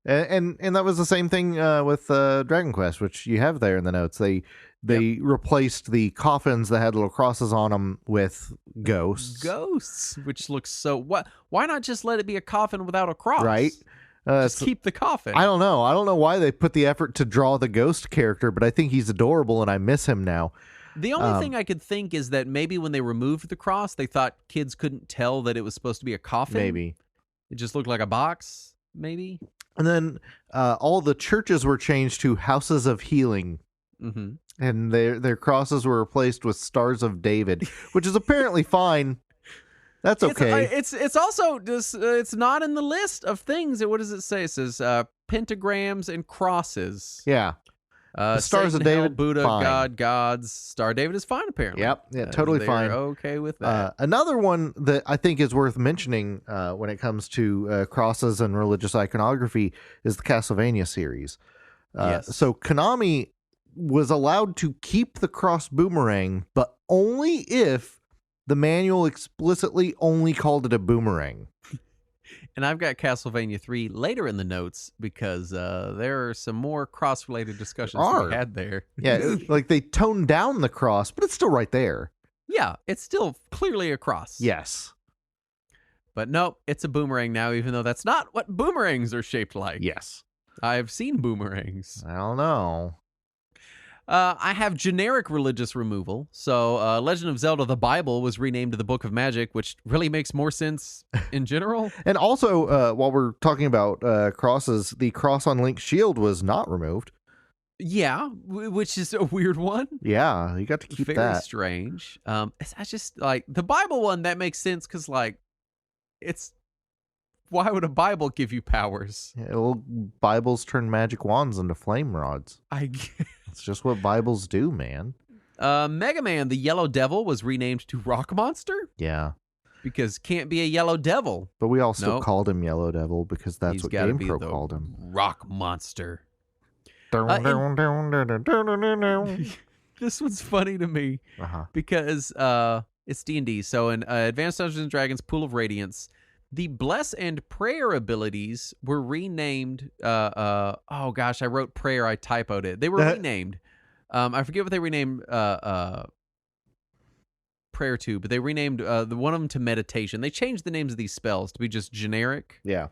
And that was the same thing with Dragon Quest, which you have there in the notes. They replaced the coffins that had little crosses on them with ghosts. Ghosts, which looks so... Why not just let it be a coffin without a cross? Right. Just keep the coffin. I don't know. I don't know why they put the effort to draw the ghost character, but I think he's adorable and I miss him now. The only thing I could think is that maybe when they removed the cross, they thought kids couldn't tell that it was supposed to be a coffin. Maybe. It just looked like a box, maybe. And then all the churches were changed to houses of healing. And their crosses were replaced with stars of David, which is apparently fine. That's okay. It's also just, it's not in the list of things. What does it say? It says pentagrams and crosses. Yeah. The stars Satan, of David, Hell, Buddha, fine. God, gods. Star of David is fine, apparently. Yep. Yeah, totally fine. Okay with that. Another one that I think is worth mentioning when it comes to crosses and religious iconography is the Castlevania series. Yes. So Konami was allowed to keep the cross boomerang, but only if the manual explicitly only called it a boomerang. And I've got Castlevania 3 later in the notes because there are some more cross-related discussions to be had there. Yeah, like they toned down the cross, but it's still right there. Yeah, it's still clearly a cross. Yes. But no, it's a boomerang now, even though that's not what boomerangs are shaped like. Yes. I've seen boomerangs. I don't know. I have generic religious removal. So Legend of Zelda, the Bible, was renamed to the Book of Magic, which really makes more sense in general. And also, while we're talking about crosses, the cross on Link's shield was not removed. Yeah, which is a weird one. Yeah, you got to keep Very that. strange. I just like the Bible one. That makes sense because like it's... Why would a Bible give you powers? Yeah, well, Bibles turn magic wands into flame rods. It's just what Bibles do, man. Mega Man, the Yellow Devil, was renamed to Rock Monster. Yeah. Because can't be a Yellow Devil. But we all still called him Yellow Devil because that's what GamePro called him. Rock Monster. This one's funny to me because it's D&D. So in Advanced Dungeons and Dragons Pool of Radiance, the Bless and Prayer abilities were renamed. Oh gosh, I wrote prayer. I typoed it. They were renamed. I forget what they renamed prayer to, but they renamed the one of them to meditation. They changed the names of these spells to be just generic. Yeah.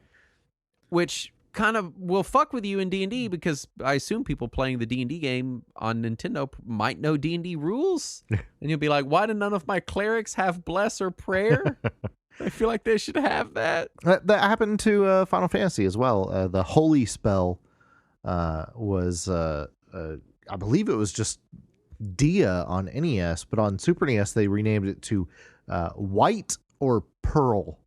Which kind of will fuck with you in D&D because I assume people playing the D&D game on Nintendo might know D&D rules. And you'll be like, why do none of my clerics have bless or prayer? I feel like they should have that. That happened to Final Fantasy as well. The holy spell was, I believe it was just Dia on NES, but on Super NES they renamed it to White or Pearl.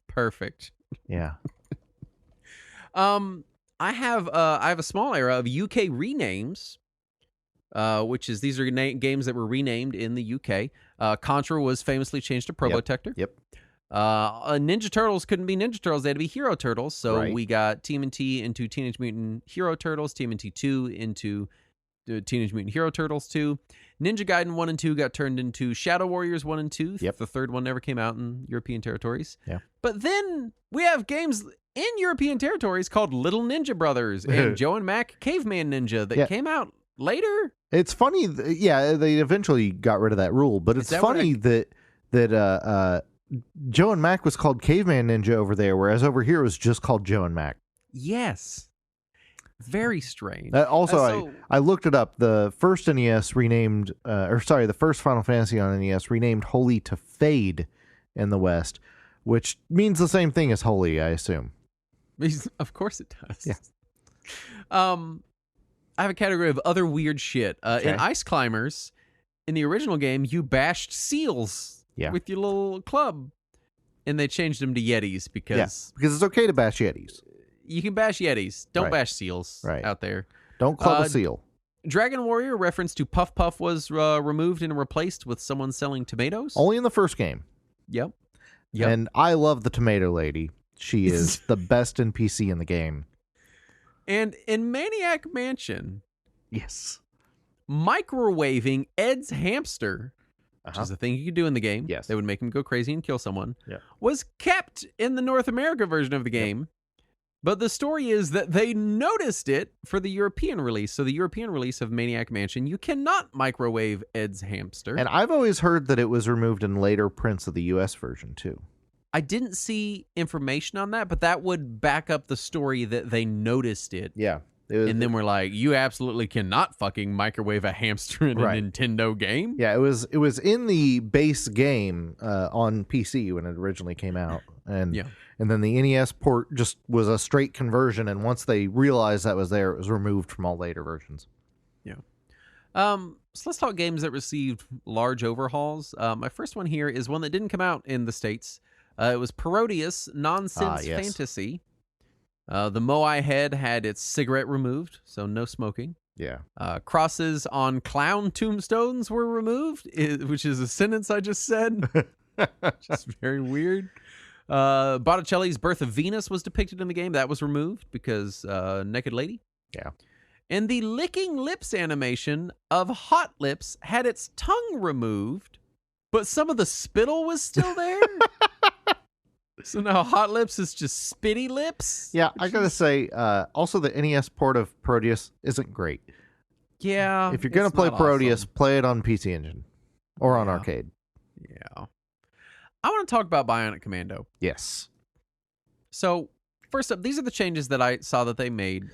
Perfect. Yeah. I have a small era of UK renames, which is these are games that were renamed in the UK. Contra was famously changed to Probotector. Yep. Ninja Turtles couldn't be Ninja Turtles; they had to be Hero Turtles. So we got TMNT into Teenage Mutant Hero Turtles, TMNT 2 into Teenage Mutant Hero Turtles 2. Ninja Gaiden 1 and 2 got turned into Shadow Warriors 1 and 2. Yep. The third one never came out in European territories. Yeah. But then we have games in European territories called Little Ninja Brothers and Joe and Mac Caveman Ninja that came out later. It's funny. They eventually got rid of that rule, but it's funny that Joe and Mac was called Caveman Ninja over there, whereas over here it was just called Joe and Mac. Yes. Very strange. I looked it up. The first NES renamed, the first Final Fantasy on NES renamed Holy to Fade in the West, which means the same thing as holy, I assume. Of course it does. Yeah. I have a category of other weird shit. Okay. In Ice Climbers, in the original game, you bashed seals with your little club. And they changed them to Yetis because it's okay to bash Yetis. You can bash Yetis. Don't Right. bash seals out there. Don't club a seal. Dragon Warrior reference to Puff Puff was removed and replaced with someone selling tomatoes. Only in the first game. Yep. And I love the tomato lady. She is the best NPC in the game. And in Maniac Mansion, Yes. microwaving Ed's hamster, which is a thing you could do in the game. Yes. They would make him go crazy and kill someone. Yeah. Was kept in the North America version of the game. But the story is that they noticed it for the European release. So the European release of Maniac Mansion, you cannot microwave Ed's hamster. And I've always heard that it was removed in later prints of the US version too. I didn't see information on that, but that would back up the story that they noticed it. Yeah. And then we're like, you absolutely cannot fucking microwave a hamster in a Nintendo game. Yeah, it was in the base game on PC when it originally came out. And then the NES port just was a straight conversion, and once they realized that was there, it was removed from all later versions. Yeah. So let's talk games that received large overhauls. My first one here is one that didn't come out in the States. It was Parodius Nonsense Fantasy. The Moai head had its cigarette removed, so no smoking. Yeah. Crosses on clown tombstones were removed, which is a sentence I just said. Just very weird. Botticelli's Birth of Venus was depicted in the game. That was removed because naked lady. Yeah. And the licking lips animation of Hot Lips had its tongue removed, but some of the spittle was still there. So now Hot Lips is just spitty lips? Yeah, I gotta say, also the NES port of Parodius isn't great. Yeah. If you're gonna play Parodius, play it on PC Engine or on arcade. Yeah. I want to talk about Bionic Commando. Yes. So, first up, these are the changes that I saw that they made.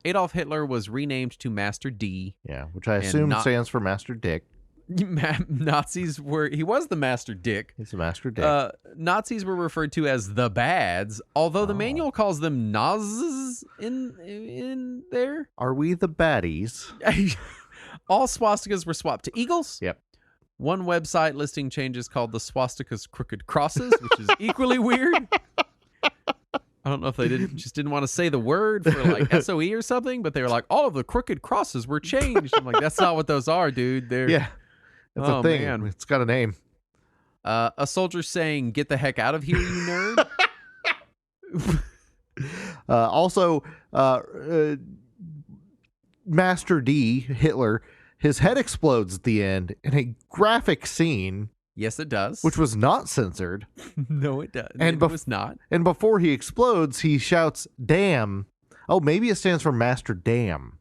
Adolf Hitler was renamed to Master D. Yeah, which I assume stands for Master Dick. Nazis were... He was the Master Dick. He's the Master Dick. Nazis were referred to as the Bads, although the manual calls them Nazis in there. Are we the baddies? All swastikas were swapped to eagles. Yep. One website listing changes called the swastikas crooked crosses, which is equally weird. I don't know if they just didn't want to say the word for like SOE or something, but they were like, all of the crooked crosses were changed. I'm like, that's not what those are, dude. They're It's a thing. Man. It's got a name. A soldier saying, "Get the heck out of here, you nerd." Also, Master D, Hitler, his head explodes at the end in a graphic scene. Yes, it does. Which was not censored. No, it does. And it was not. And before he explodes, he shouts, "Damn." Oh, maybe it stands for Master Damn.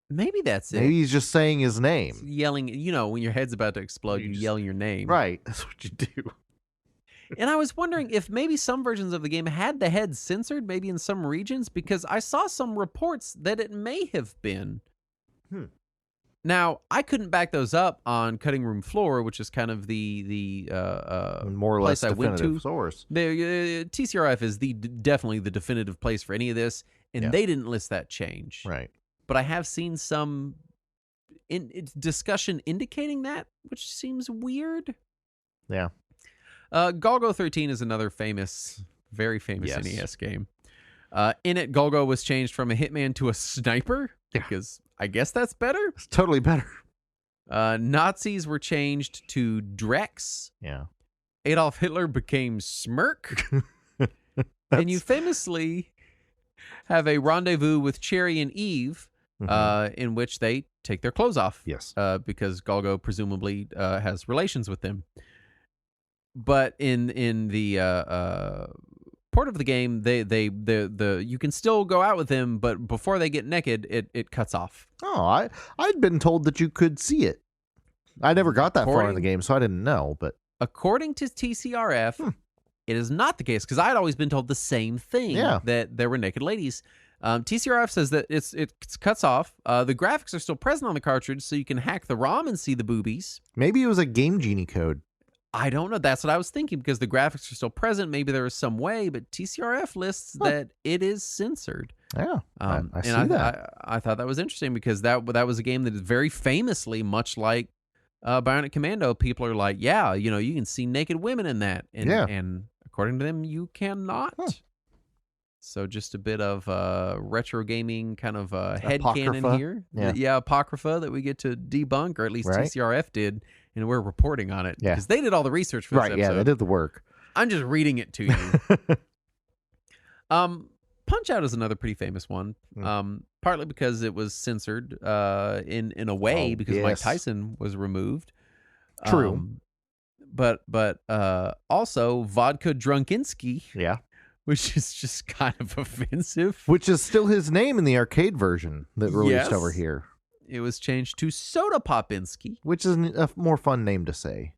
Maybe that's it. Maybe he's just saying his name. It's yelling, when your head's about to explode, you yell your name. Right. That's what you do. And I was wondering if maybe some versions of the game had the head censored, maybe in some regions, because I saw some reports that it may have been. Now, I couldn't back those up on Cutting Room Floor, which is kind of the more or less definitive source. TCRF is definitely the definitive place for any of this, and they didn't list that change. Right. But I have seen some discussion indicating that, which seems weird. Yeah. Golgo 13 is another very famous NES game. In it, Golgo was changed from a hitman to a sniper, because I guess that's better. It's totally better. Nazis were changed to Drex. Yeah. Adolf Hitler became Smirk. And you famously have a rendezvous with Cherry and Eve, in which they take their clothes off. Yes. Because Golgo presumably has relations with them. But in the port of the game, you can still go out with them, but before they get naked, it cuts off. Oh, I'd been told that you could see it. I never got that far in the game, so I didn't know. But according to TCRF, it is not the case, because I'd always been told the same thing, that there were naked ladies. TCRF says that it cuts off. The graphics are still present on the cartridge, so you can hack the ROM and see the boobies. Maybe it was a Game Genie code. I don't know. That's what I was thinking, because the graphics are still present. Maybe there is some way, but TCRF lists that it is censored. Yeah, I see and that. I thought that was interesting, because that was a game that is very famously, much like Bionic Commando, people are like, yeah, you can see naked women in that. And according to them, you cannot. Huh. So just a bit of retro gaming kind of Apocrypha. headcanon here. Yeah. Apocrypha that we get to debunk, or at least Right. TCRF did, and we're reporting on it. Yeah. Because they did all the research for this episode. Yeah, they did the work. I'm just reading it to you. Punch-Out is another pretty famous one, partly because it was censored in a way, because Mike Tyson was removed. True. But also Vodka Drunkinski, Yeah. which is just kind of offensive. Which is still his name in the arcade version that released over here. It was changed to Soda Popinski, which is a more fun name to say.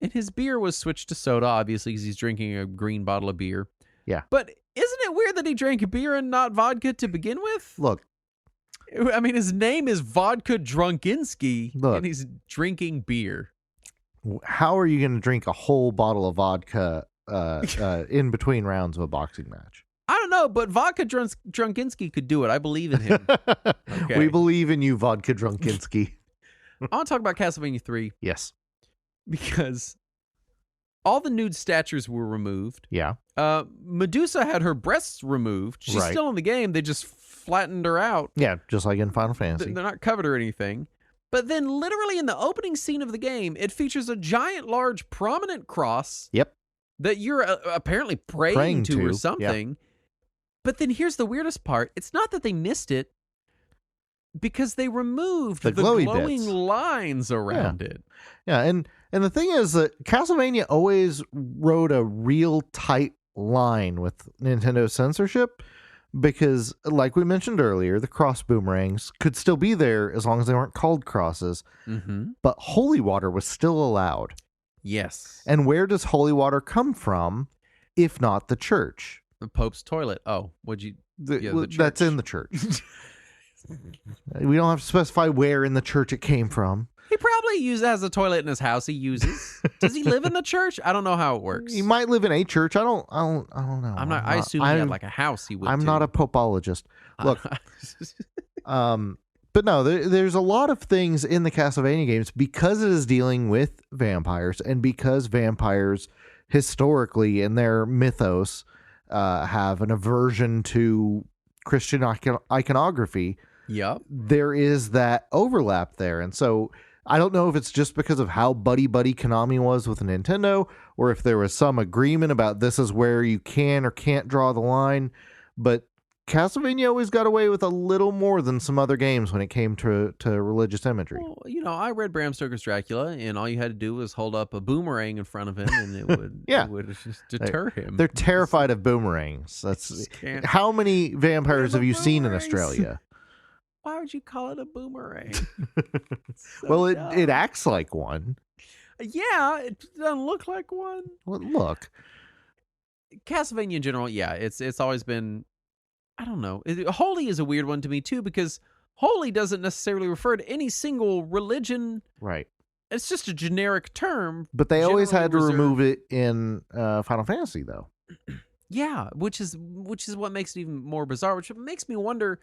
And his beer was switched to soda, obviously, because he's drinking a green bottle of beer. Yeah. But isn't it weird that he drank beer and not vodka to begin with? Look. I mean, his name is Vodka Drunkinski, and he's drinking beer. How are you going to drink a whole bottle of vodka in between rounds of a boxing match? I don't know, but Vodka Drunkinski could do it. I believe in him. Okay. We believe in you, Vodka Drunkinski. I want to talk about Castlevania 3. Yes. Because all the nude statues were removed. Yeah. Medusa had her breasts removed. She's still in the game. They just flattened her out. Yeah, just like in Final Fantasy. They're not covered or anything. But then literally in the opening scene of the game, it features a giant, large, prominent cross. Yep. That you're apparently praying to or something. Yep. But then here's the weirdest part. It's not that they missed it, because they removed the glowing lines around it. Yeah, and the thing is that Castlevania always rode a real tight line with Nintendo censorship, because, like we mentioned earlier, the cross boomerangs could still be there as long as they weren't called crosses. Mm-hmm. But holy water was still allowed. Yes. And where does holy water come from, if not the church? The Pope's toilet. Oh, would you? The that's in the church. We don't have to specify where in the church it came from. He probably has a toilet in his house he uses. Does he live in the church? I don't know how it works. He might live in a church. I don't know. I assume he had like a house he would. I'm not a popologist. Look, but no, there's a lot of things in the Castlevania games, because it is dealing with vampires, and because vampires historically in their mythos have an aversion to Christian iconography. Yep. There is that overlap there. And so I don't know if it's just because of how buddy-buddy Konami was with Nintendo, or if there was some agreement about this is where you can or can't draw the line. But Castlevania always got away with a little more than some other games when it came to religious imagery. Well, I read Bram Stoker's Dracula, and all you had to do was hold up a boomerang in front of him, and it would, it would just deter him. They're terrified of boomerangs. That's how many vampires have you seen in Australia? Why would you call it a boomerang? Well, it acts like one. Yeah, it doesn't look like one. Well, look. Castlevania in general, yeah, it's always been, I don't know. Holy is a weird one to me too, because holy doesn't necessarily refer to any single religion. Right. It's just a generic term. But they always had to remove it in Final Fantasy, though. Yeah, which is what makes it even more bizarre, which makes me wonder,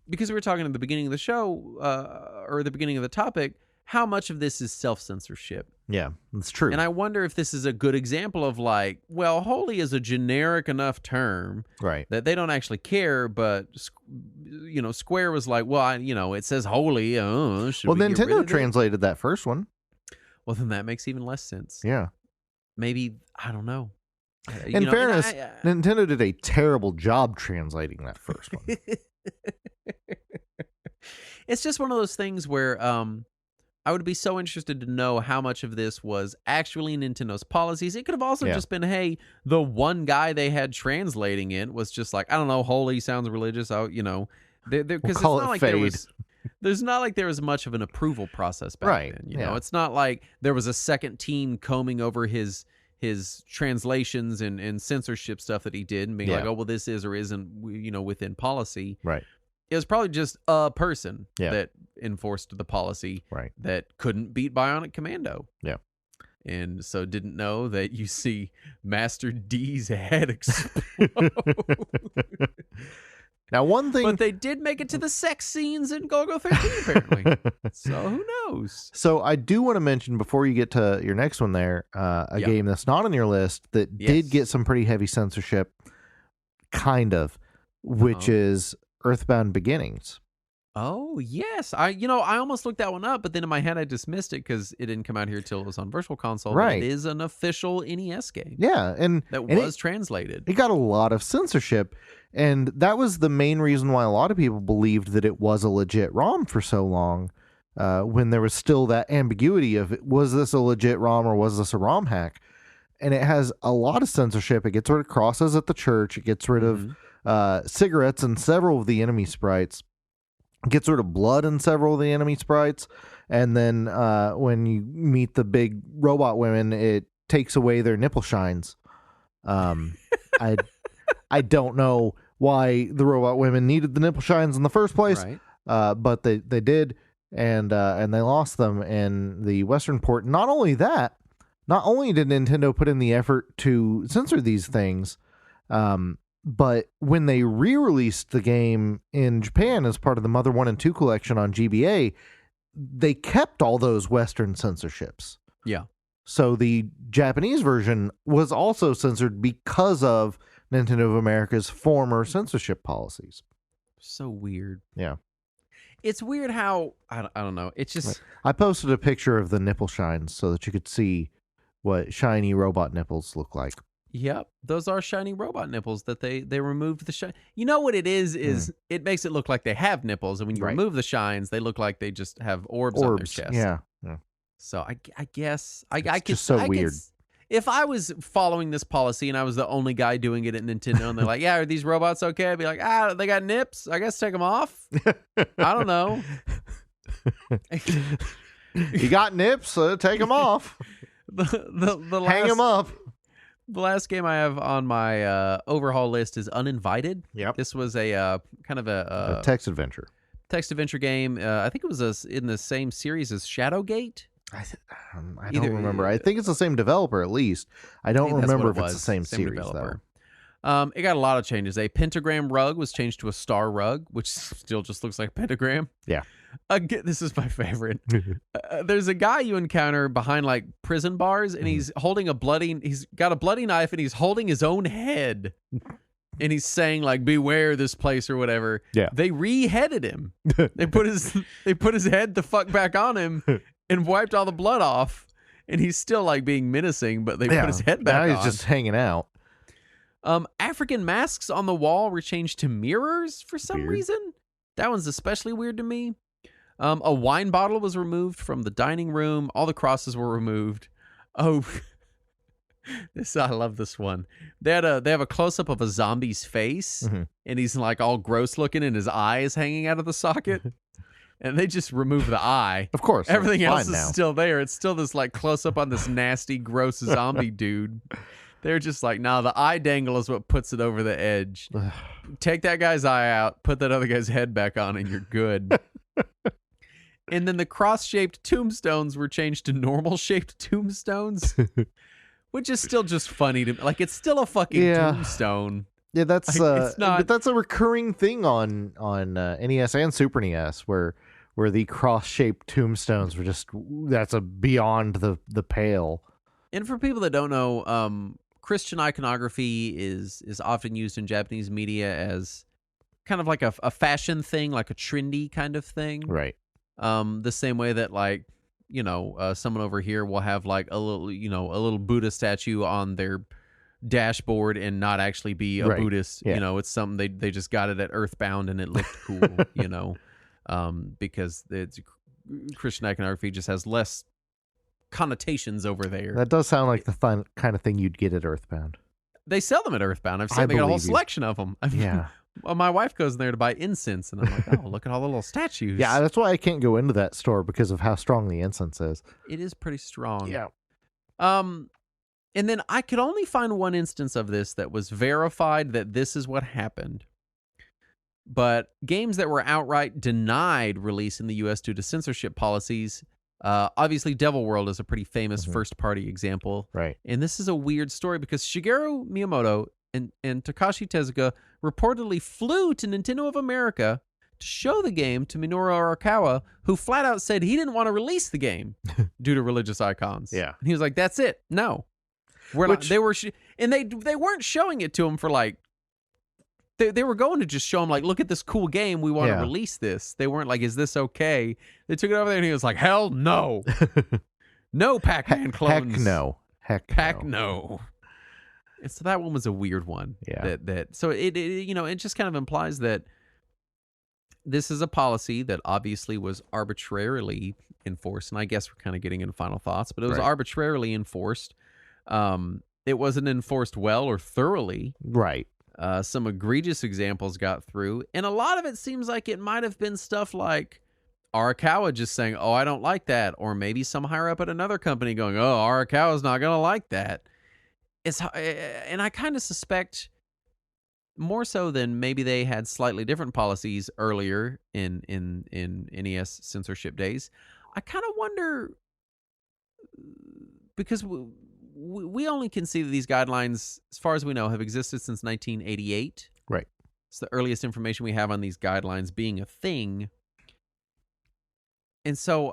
because we were talking at the beginning of the show, or the beginning of the topic, how much of this is self-censorship. Yeah, that's true. And I wonder if this is a good example of like, well, holy is a generic enough term, right, that they don't actually care, but Square was like, well, it says holy. Well, Nintendo translated that first one. Well, then that makes even less sense. Yeah. Maybe, I don't know. In fairness, Nintendo did a terrible job translating that first one. It's just one of those things where I would be so interested to know how much of this was actually Nintendo's policies. It could have also just been, hey, the one guy they had translating it was just like, I don't know, holy sounds religious. Because it's not like there's not like there was much of an approval process back then. You know, it's not like there was a second team combing over his translations and censorship stuff that he did and being like, oh, well, this is or isn't, within policy. Right. It was probably just a person that enforced the policy that couldn't beat Bionic Commando. Yeah. and so didn't know that you see Master D's head explode. Now, one thing... But they did make it to the sex scenes in Golgo 13, apparently. So who knows? So I do want to mention, before you get to your next one there, a game that's not on your list that did get some pretty heavy censorship, kind of, which is Earthbound Beginnings. Oh, yes. I almost looked that one up, but then in my head I dismissed it because it didn't come out here till it was on Virtual Console. Right. But it is an official NES game. Yeah. And was translated. It got a lot of censorship. And that was the main reason why a lot of people believed that it was a legit ROM for so long, when there was still that ambiguity of, was this a legit ROM or was this a ROM hack? And it has a lot of censorship. It gets rid of crosses at the church. It gets rid of cigarettes in several of the enemy sprites. It gets rid of blood in several of the enemy sprites. And then when you meet the big robot women, it takes away their nipple shines. I don't know why the robot women needed the nipple shines in the first place, but they did, and they lost them in the Western port. Not only that, not only did Nintendo put in the effort to censor these things, but when they re-released the game in Japan as part of the Mother 1 and 2 collection on GBA, they kept all those Western censorships. Yeah. So the Japanese version was also censored because of Nintendo of America's former censorship policies. So weird. Yeah. It's weird how, I don't know. It's just... I posted a picture of the nipple shines so that you could see what shiny robot nipples look like. Yep. Those are shiny robot nipples that they removed the shine. You know what it is it makes it look like they have nipples, and when you remove the shines, they look like they just have orbs on their chest. Yeah. So I guess it's just so weird. If I was following this policy and I was the only guy doing it at Nintendo, and they're like, "Yeah, are these robots okay?" I'd be like, they got nips. I guess take them off. I don't know. You got nips, so take them off. Hang them up. The last game I have on my overhaul list is Uninvited. Yep. This was a kind of a text adventure. Text adventure game. I think it was in the same series as Shadowgate. I don't remember. I think it's the same developer, at least. I don't remember if it's the same series, developer. Though. It got a lot of changes. A pentagram rug was changed to a star rug, which still just looks like a pentagram. Yeah. This is my favorite. There's a guy you encounter behind like prison bars, and he's got a bloody knife, and he's holding his own head. And he's saying like, "Beware this place" or whatever. Yeah. They re-headed him. They put his head the fuck back on him and wiped all the blood off. And he's still like being menacing, but they put his head back on. Now he's just hanging out. African masks on the wall were changed to mirrors for some reason. That one's especially weird to me. A wine bottle was removed from the dining room. All the crosses were removed. Oh, I love this one. They have a close up of a zombie's face, and he's like all gross looking, and his eye is hanging out of the socket. And they just remove the eye. Of course, everything else is still there. It's still this like close up on this nasty, gross zombie dude. They're just like, nah, the eye dangle is what puts it over the edge. Take that guy's eye out, put that other guy's head back on, and you're good. And then the cross-shaped tombstones were changed to normal-shaped tombstones, which is still just funny to me. Like, it's still a fucking tombstone. Yeah, that's it's not. But that's a recurring thing on NES and Super NES, where the cross-shaped tombstones were that's a beyond the pale. And for people that don't know, Christian iconography is often used in Japanese media as kind of like a fashion thing, like a trendy kind of thing. Right. The same way that like, someone over here will have like a little Buddha statue on their dashboard and not actually be a Buddhist. Yeah. It's something they just got it at Earthbound and it looked cool, because it's Christian iconography just has less connotations over there. That does sound like the kind of thing you'd get at Earthbound. They sell them at Earthbound. I've seen they got a whole selection of them. Yeah. Well, my wife goes in there to buy incense, and I'm like, oh, look at all the little statues. Yeah, that's why I can't go into that store, because of how strong the incense is. It is pretty strong. Yeah. And then I could only find one instance of this that was verified that this is what happened. But games that were outright denied release in the U.S. due to censorship policies Obviously, Devil World is a pretty famous first-party example. Right. And this is a weird story because Shigeru Miyamoto and Takashi Tezuka reportedly flew to Nintendo of America to show the game to Minoru Arakawa, who flat out said he didn't want to release the game due to religious icons. Yeah. And he was like, that's it. No. We're not. They were, and they weren't showing it to him for like, they were going to just show him like, look at this cool game. We want to release this. They weren't like, is this okay? They took it over there and he was like, hell no. No Pac-Man clones. Heck no. And so that one was a weird one. Yeah. So it just kind of implies that this is a policy that obviously was arbitrarily enforced. And I guess we're kind of getting into final thoughts, but it was arbitrarily enforced. It wasn't enforced well or thoroughly. Right. Some egregious examples got through, and a lot of it seems like it might have been stuff like Arakawa just saying, oh, I don't like that, or maybe some higher up at another company going, oh, Arakawa's not going to like that. And I kind of suspect more so than maybe they had slightly different policies earlier in NES censorship days. I kind of wonder, because we only can see that these guidelines, as far as we know, have existed since 1988. Right. It's the earliest information we have on these guidelines being a thing. And so,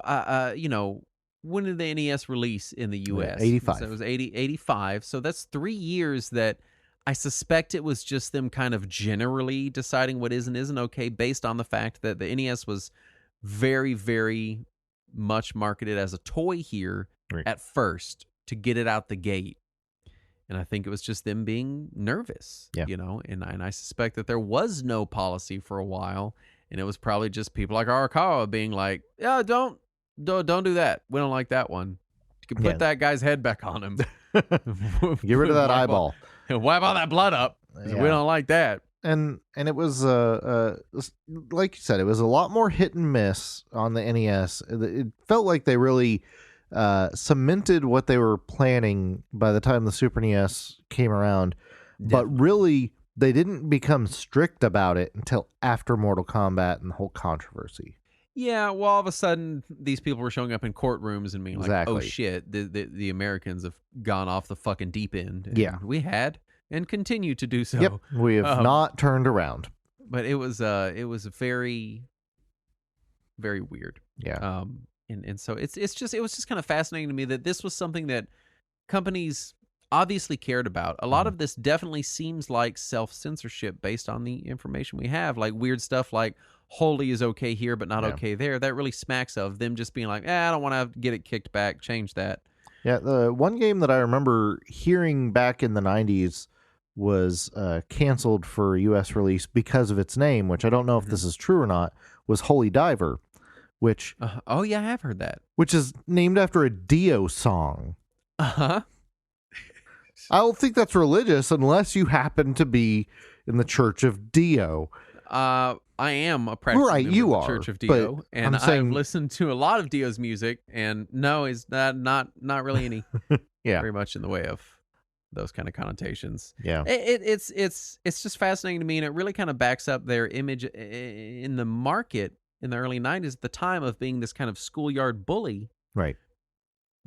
when did the NES release in the U.S.? 85. So it was 85. So that's 3 years that I suspect it was just them kind of generally deciding what is and isn't okay based on the fact that the NES was very, very much marketed as a toy here at first, to get it out the gate. And I think it was just them being nervous, and I suspect that there was no policy for a while, and it was probably just people like Arakawa being like, yeah, don't do that. We don't like that one. You can put that guy's head back on him. Get rid of that eyeball. Wipe all that blood up. We don't like that. And it was like you said, it was a lot more hit and miss on the NES. It felt like they really cemented what they were planning by the time the Super NES came around. But really, they didn't become strict about it until after Mortal Kombat and the whole controversy. Yeah, well, all of a sudden, these people were showing up in courtrooms and being like, oh shit, the Americans have gone off the fucking deep end. And we had and continue to do so. Yep, we have not turned around. But it was very, very weird. Yeah. And so it was just kind of fascinating to me that this was something that companies obviously cared about. A lot of this definitely seems like self-censorship based on the information we have, like weird stuff like Holy is okay here but not okay there. That really smacks of them just being like, I don't want to get it kicked back, change that. Yeah, the one game that I remember hearing back in the 90s was canceled for U.S. release because of its name, which I don't know if this is true or not, was Holy Diver. Which I have heard that. Which is named after a Dio song. Uh-huh. I don't think that's religious unless you happen to be in the Church of Dio. I am a practicing member of the Church of Dio, and I've listened to a lot of Dio's music, and no, is not really any very much in the way of those kind of connotations. Yeah. It's just fascinating to me, and it really kind of backs up their image in the market in the early 90s at the time of being this kind of schoolyard bully. Right.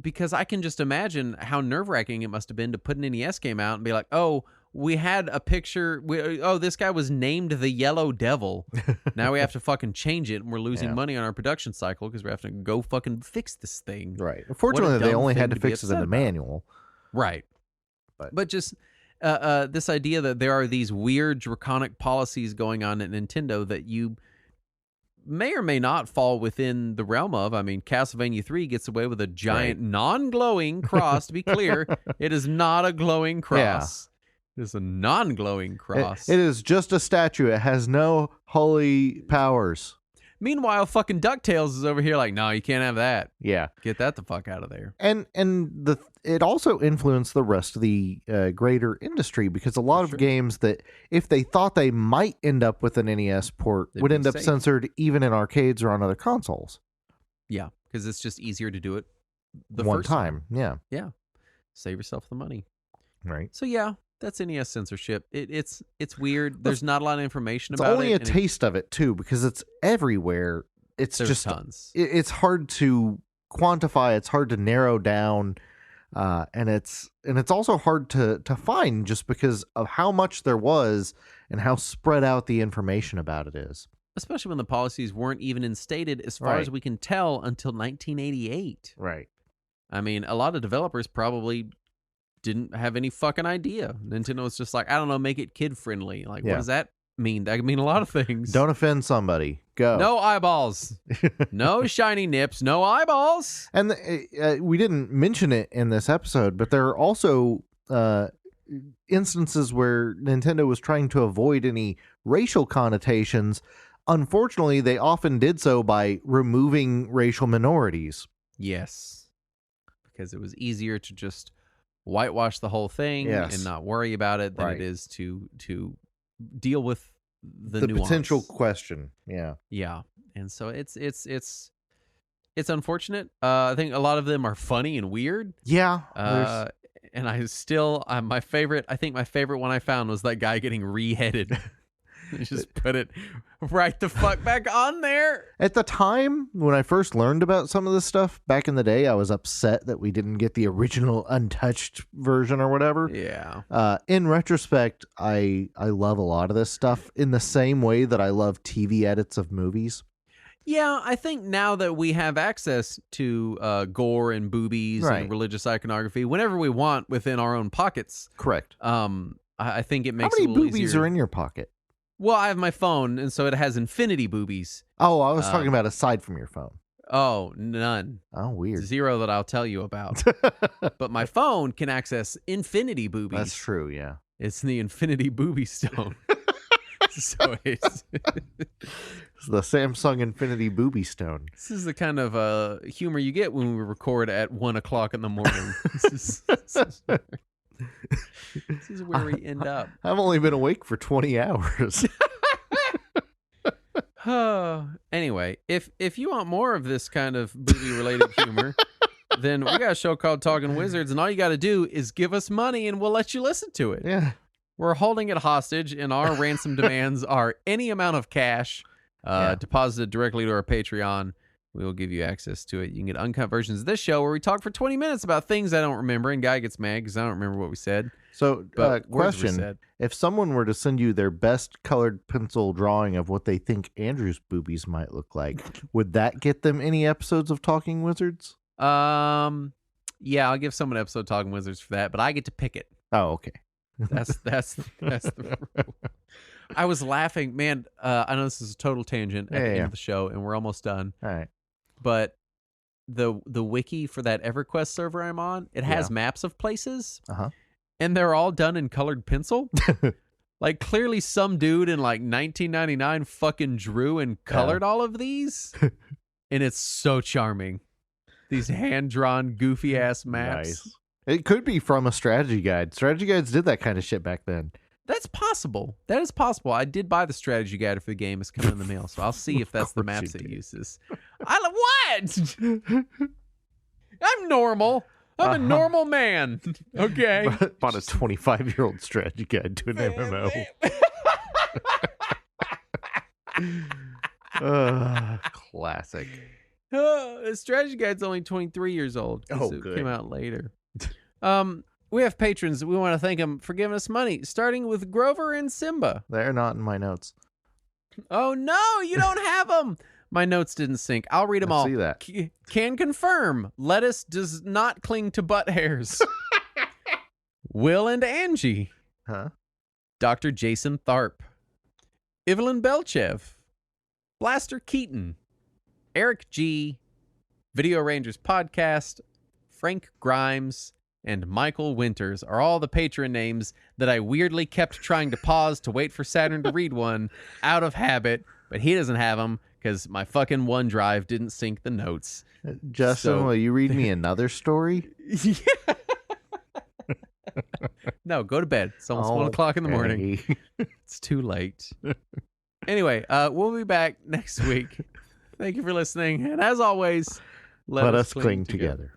Because I can just imagine how nerve-wracking it must have been to put an NES game out and be like, oh, we had a picture. This guy was named the Yellow Devil. Now we have to fucking change it, and we're losing money on our production cycle because we have to go fucking fix this thing. Right. Unfortunately, they only had to fix it in the manual. Right. But just this idea that there are these weird draconic policies going on at Nintendo that you may or may not fall within the realm of. I mean, Castlevania 3 gets away with a giant non-glowing cross. To be clear, it is not a glowing cross. It is a non-glowing cross. It is just a statue. It has no holy powers. Meanwhile, fucking DuckTales is over here like, no, you can't have that. Yeah. Get that the fuck out of there. And it also influenced the rest of the greater industry, because a lot of games that if they thought they might end up with an NES port would end up censored even in arcades or on other consoles. Yeah, because it's just easier to do it the one first time. Yeah. Yeah. Save yourself the money. Right. So yeah, that's NES censorship. It's weird. There's not a lot of information about it. It's only a taste of it too, because it's everywhere. There's tons. It's hard to quantify. It's hard to narrow down. And it's also hard to find just because of how much there was and how spread out the information about it is. Especially when the policies weren't even instated, as far as we can tell, until 1988. Right. I mean, a lot of developers probably didn't have any fucking idea. Nintendo was just like, I don't know, make it kid friendly. Like, what does that mean? That could mean a lot of things. Don't offend somebody. Go. No eyeballs. No shiny nips. No eyeballs. And we didn't mention it in this episode, but there are also instances where Nintendo was trying to avoid any racial connotations. Unfortunately, they often did so by removing racial minorities. Yes. Because it was easier to just whitewash the whole thing and not worry about it than it is to deal with the nuance. Potential question. Yeah. And so it's unfortunate. I think a lot of them are funny and weird. Yeah. And I think my favorite one I found was that guy getting re-headed. Just put it right the fuck back on there. At the time, when I first learned about some of this stuff back in the day, I was upset that we didn't get the original untouched version or whatever. Yeah. In retrospect, I love a lot of this stuff in the same way that I love TV edits of movies. Yeah, I think now that we have access to gore and boobies and religious iconography whenever we want within our own pockets. Correct. I think it makes How it many a little boobies easier. are in your pocket? Well, I have my phone, and so it has infinity boobies. Oh, I was talking about aside from your phone. Oh, none. Oh, weird. 0 that I'll tell you about. But my phone can access infinity boobies. That's true, yeah. It's the infinity booby stone. So it's the Samsung Infinity Booby Stone. This is the kind of humor you get when we record at 1:00 in the morning. This is where we end up. I've only been awake for 20 hours. Anyway, if you want more of this kind of booby-related humor, then we got a show called Talking Wizards, and all you got to do is give us money, and we'll let you listen to it. Yeah. We're holding it hostage, and our ransom demands are any amount of cash deposited directly to our Patreon. We will give you access to it. You can get uncut versions of this show where we talk for 20 minutes about things I don't remember, and Guy gets mad because I don't remember what we said. So, question, said. If someone were to send you their best colored pencil drawing of what they think Andrew's boobies might look like, would that get them any episodes of Talking Wizards? Yeah, I'll give someone an episode of Talking Wizards for that, but I get to pick it. Oh, okay. That's the rule. I was laughing, man. I know this is a total tangent at the end of the show, and we're almost done. All right. But the wiki for that EverQuest server I'm on, it has maps of places, and they're all done in colored pencil. Like clearly, some dude in like 1999 fucking drew and colored all of these, and it's so charming. These hand drawn, goofy ass maps. Nice. It could be from a strategy guide. Strategy guides did that kind of shit back then. That's possible. That is possible. I did buy the strategy guide for the game. It's coming in the mail, so I'll see if that's the maps it uses. What? I'm normal. I'm a normal man. Okay. Bought a 25-year-old strategy guide to an MMO. Classic. The strategy guide's only 23 years old. Oh, it good. Came out later. We have patrons. We want to thank them for giving us money, starting with Grover and Simba. They're not in my notes. Oh, no, you don't have them. My notes didn't sync. I'll read them all. See that. Can confirm. Lettuce does not cling to butt hairs. Will and Angie. Dr. Jason Tharp. Evelyn Belchev. Blaster Keaton. Eric G. Video Rangers Podcast. Frank Grimes. And Michael Winters are all the patron names that I weirdly kept trying to pause to wait for Saturn to read one out of habit, but he doesn't have them because my fucking OneDrive didn't sync the notes. Justin, will you read me another story? Yeah. No, go to bed. It's almost 1 o'clock in the morning. It's too late. Anyway, we'll be back next week. Thank you for listening. And as always, let us cling together.